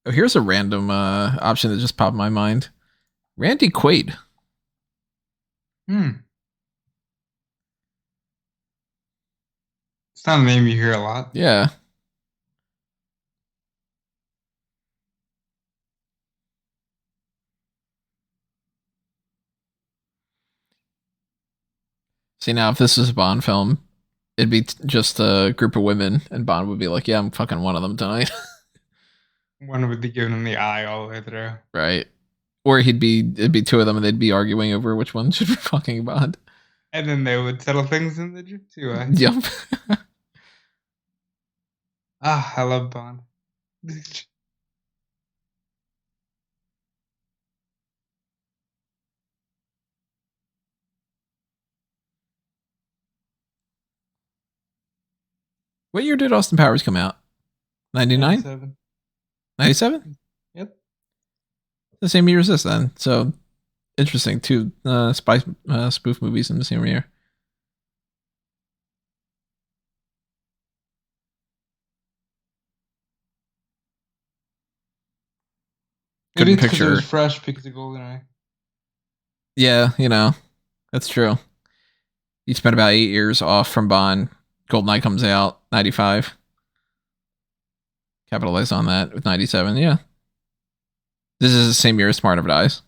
Oh, here's a random option that just popped in my mind. Randy Quaid. Hmm. It's not a name you hear a lot. Yeah. See, now if this was a Bond film, it'd be just a group of women, and Bond would be like, "Yeah, I'm fucking one of them tonight." One would be giving him the eye all the way through. Right. Or it'd be two of them, and they'd be arguing over which one should be fucking Bond. And then they would settle things in the jitsu eye. Yep. Ah, I love Bond. What year did Austin Powers come out? 99? 97. 97? Yep. The same year as this, then. So, interesting. Two spy spoof movies in the same year. Maybe Couldn't it's because it picture. was fresh because of GoldenEye. Yeah, you know, that's true. You spent about 8 years off from Bond. GoldenEye comes out, 95. Capitalize on that with 97. Yeah. This is the same year as Smart of Dies.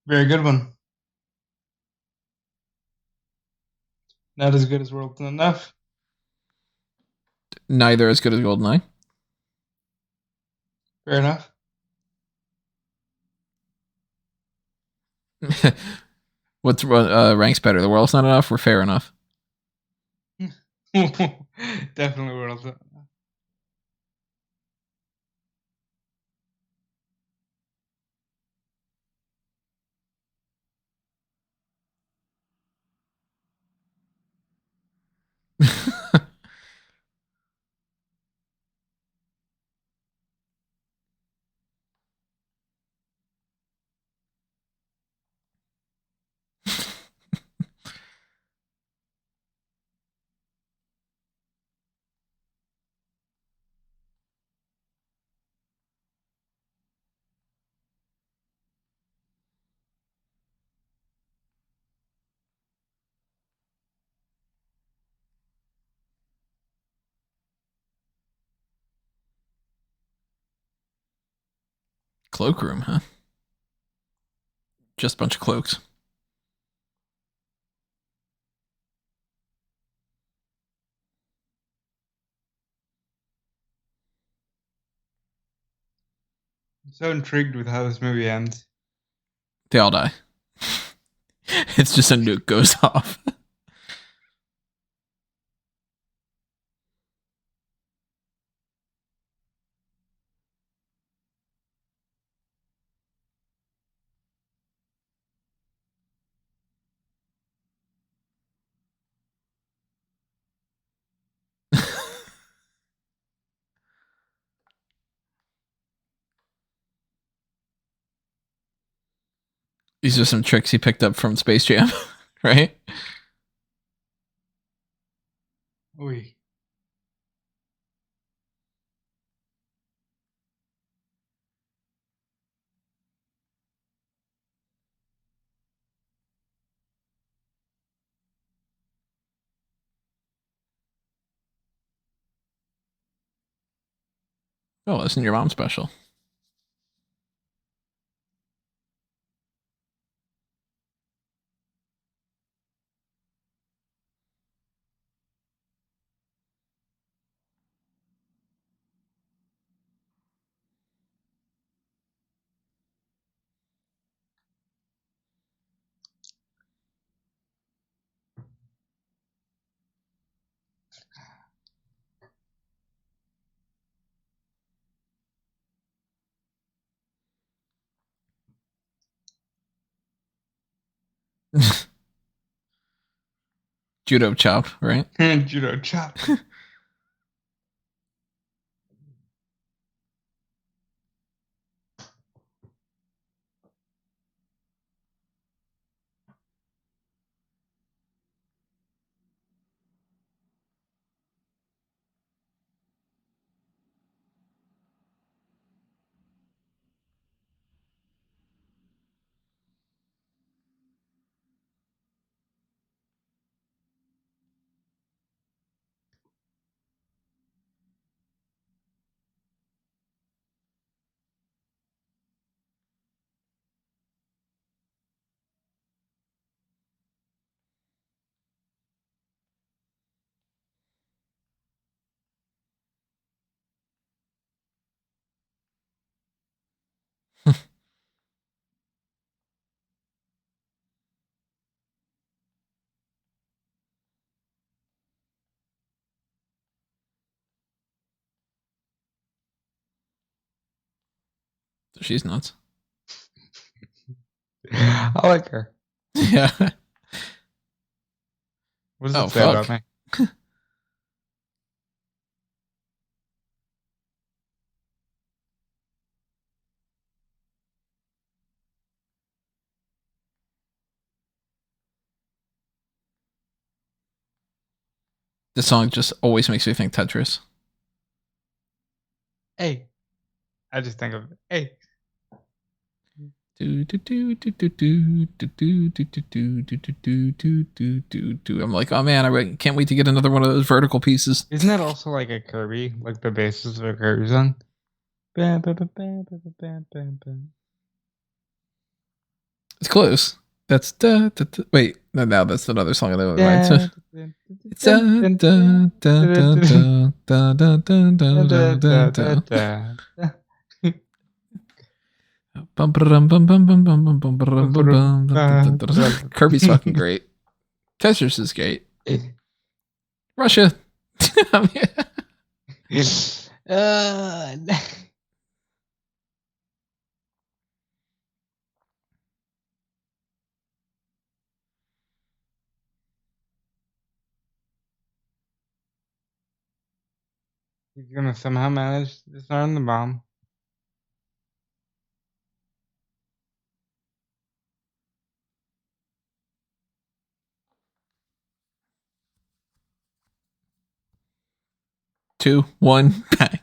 Very good one. Not as good as World's Not Enough. Neither as good as GoldenEye. Fair enough. What's ranks better? The World's Not Enough or Fair Enough? Definitely World's Not Enough. Cloakroom, huh? Just a bunch of cloaks. I'm so intrigued with how this movie ends. They all die. It's just a nuke goes off. These are some tricks he picked up from Space Jam, right? Oy. Oh, listen, your mom's special. Judo chop, right? Judo chop. She's nuts. I like her. Yeah. What does Oh, it say fuck. about me? This song just always makes me think Tetris. Hey. I just think of hey. I'm like, oh man, can't wait to get another one of those vertical pieces. Isn't that also like a Kirby? Like the basis of a Kirby song? Bam, bam, bam, bam, bam, bam, bam, bam. It's close. That's wait, no, now that's another song of the right. So Da, it's dun, dun, dun, dun, dun, dun, dun, dun, dun, dun. Kirby's fucking great. Tetris is great. Russia. uh, He's gonna somehow manage to disarm the bomb. Two, one, bang.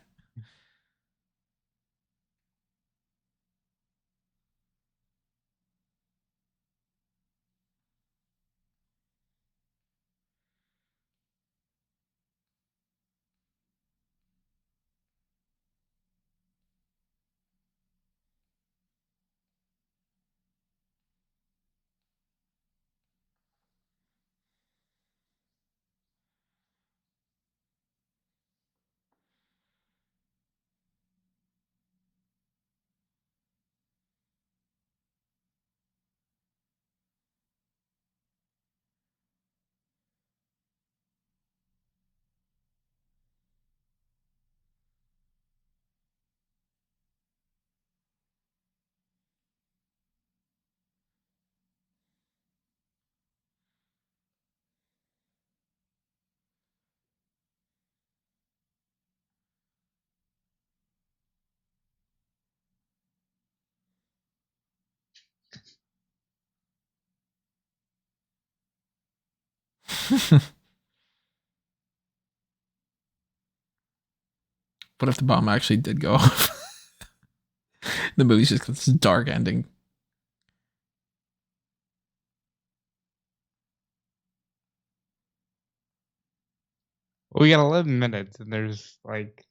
What if the bomb actually did go off? The movie's just this dark ending. We got 11 minutes, and there's like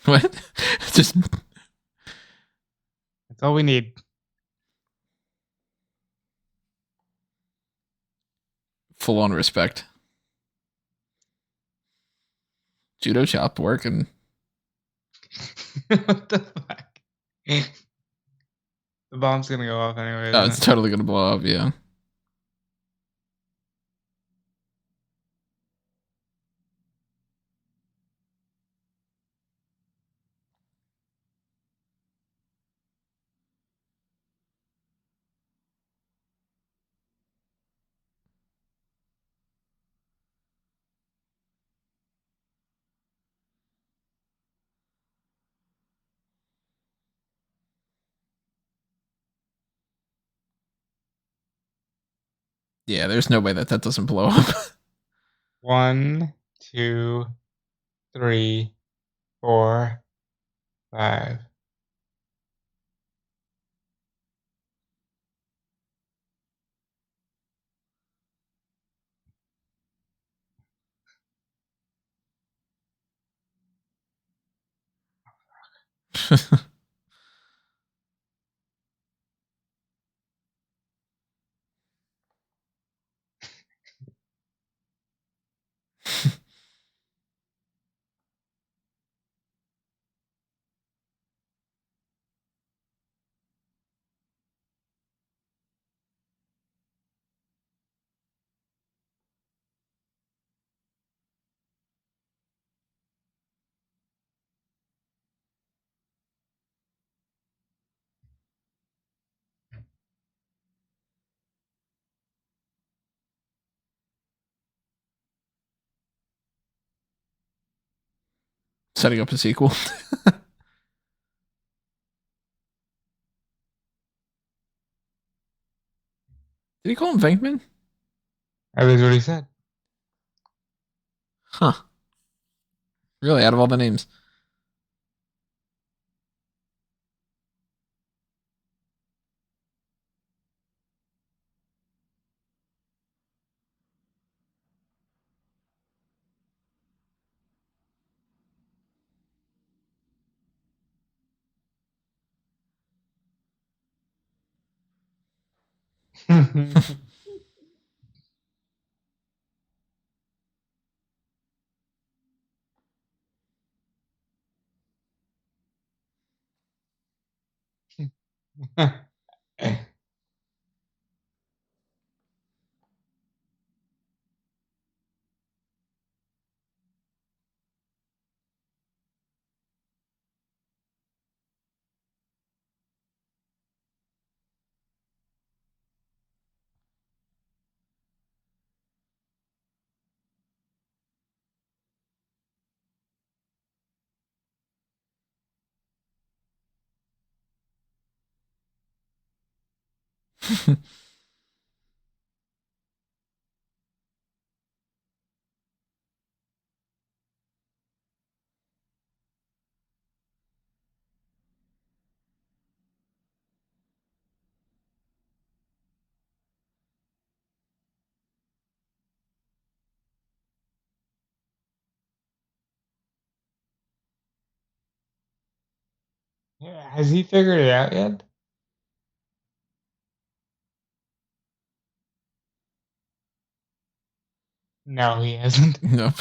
What? Just that's all we need. full on respect. Judo chop working. What the fuck? The bomb's gonna go off anyway. Oh, Isn't it's it? totally gonna blow up. Yeah. Yeah, there's no way that that doesn't blow up. 1, 2, 3, 4, 5. Setting up a sequel. Did he call him Venkman? That's what he said. Huh. Really, out of all the names. Yeah, has he figured it out yet? No, he hasn't. Nope.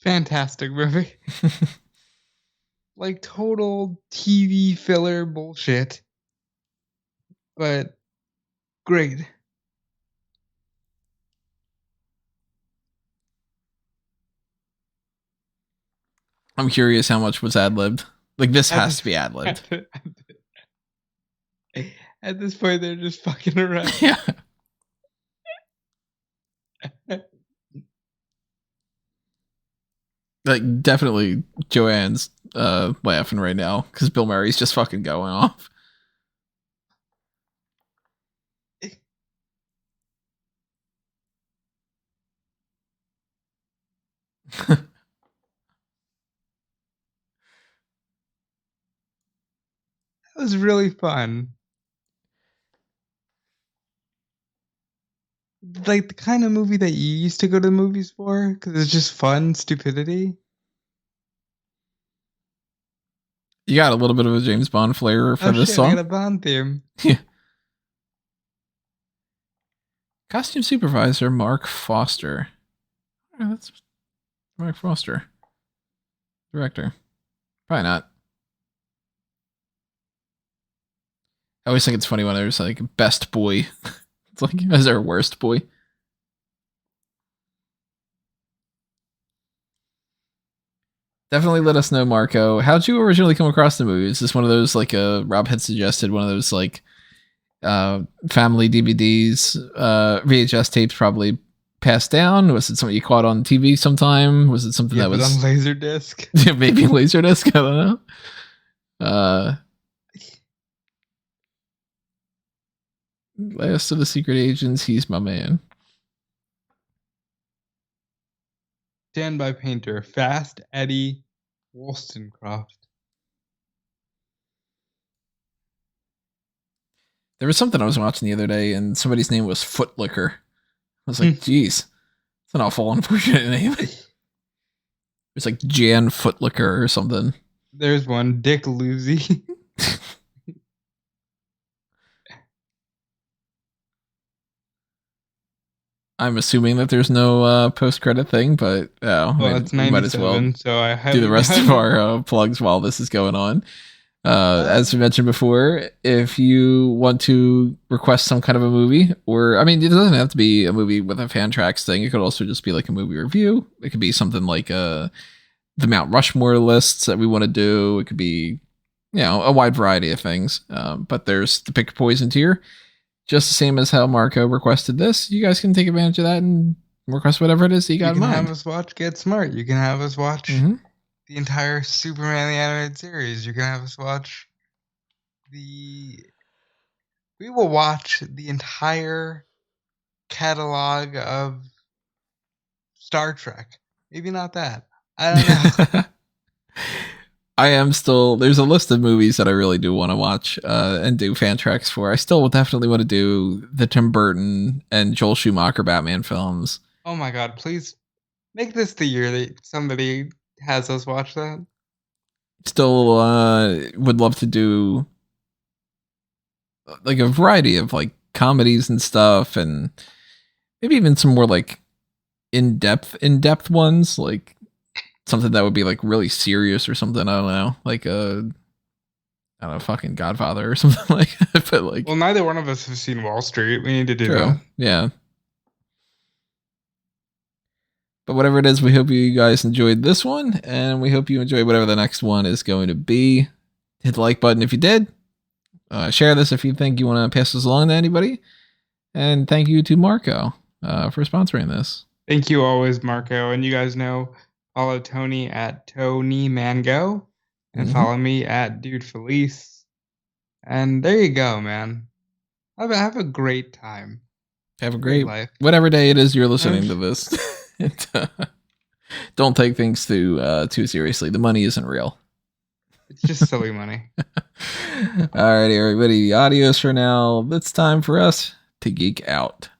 Fantastic movie. Like total TV filler bullshit, but great. I'm curious how much was ad libbed. Like this At has this to be ad libbed. at this point, they're just fucking around. Yeah. Like definitely Joanne's laughing right now because Bill Murray's just fucking going off. That was really fun. Like the kind of movie that you used to go to the movies for because it's just fun stupidity. You got a little bit of a James Bond flavor for Oh this shit, I got song. a Bond theme. Yeah. Costume supervisor Mark Foster. Oh, that's Mark Foster. Director. Probably not. I always think it's funny when there's like best boy. It's like, is there a worst boy? Definitely let us know, Marco. How'd you originally come across the movie? Is this one of those like Rob had suggested, one of those like family DVDs, VHS tapes probably passed down? Was it something you caught on TV sometime? Was it something Yeah, that but was on Laserdisc. maybe Laserdisc? I don't know. Last of the Secret Agents, he's my man. Standby painter, Fast Eddie Wollstonecraft. There was something I was watching the other day, and somebody's name was Footlicker. I was like, geez, it's an awful unfortunate name. It's like Jan Footlicker or something. There's one, Dick Lucy. I'm assuming that there's no post-credit thing, but I Well, mean, it's we might as well 97, so I do highly the rest doubt of it. our plugs while this is going on. As we mentioned before, if you want to request some kind of a movie, or I mean, it doesn't have to be a movie with a FanTracks thing. It could also just be like a movie review. It could be something like the Mount Rushmore lists that we want to do. It could be, a wide variety of things. But there's the Pick Your Poison tier, just the same as how Marco requested this. You guys can take advantage of that and request whatever it is that you got You in can mind. have us watch Get Smart. You can have us watch the entire Superman the Animated Series. You can have us watch we will watch the entire catalog of Star Trek. Maybe not that. I don't know. I am still. There's a list of movies that I really do want to watch and do fan tracks for. I still will definitely want to do the Tim Burton and Joel Schumacher Batman films. Oh my god, please make this the year that somebody has us watch that. Still would love to do like a variety of like comedies and stuff, and maybe even some more like in depth ones, like something that would be like really serious or something. I don't know, like a I don't know, fucking Godfather or something like that. But like, Well, neither one of us have seen Wall Street. We need to do true, that. yeah. But whatever it is, we hope you guys enjoyed this one, and we hope you enjoy whatever the next one is going to be. Hit the like button if you did. Share this if you think you want to pass this along to anybody. And thank you to Marco for sponsoring this. Thank you always, Marco. And you guys know, follow Tony at Tony Mango and follow me at Dude Felice. And there you go, man. Have a great time. Have a great life. Whatever day it is you're listening to this. Don't take things too seriously. The money isn't real. It's just silly money. Alrighty, everybody. Adios for now. It's time for us to geek out.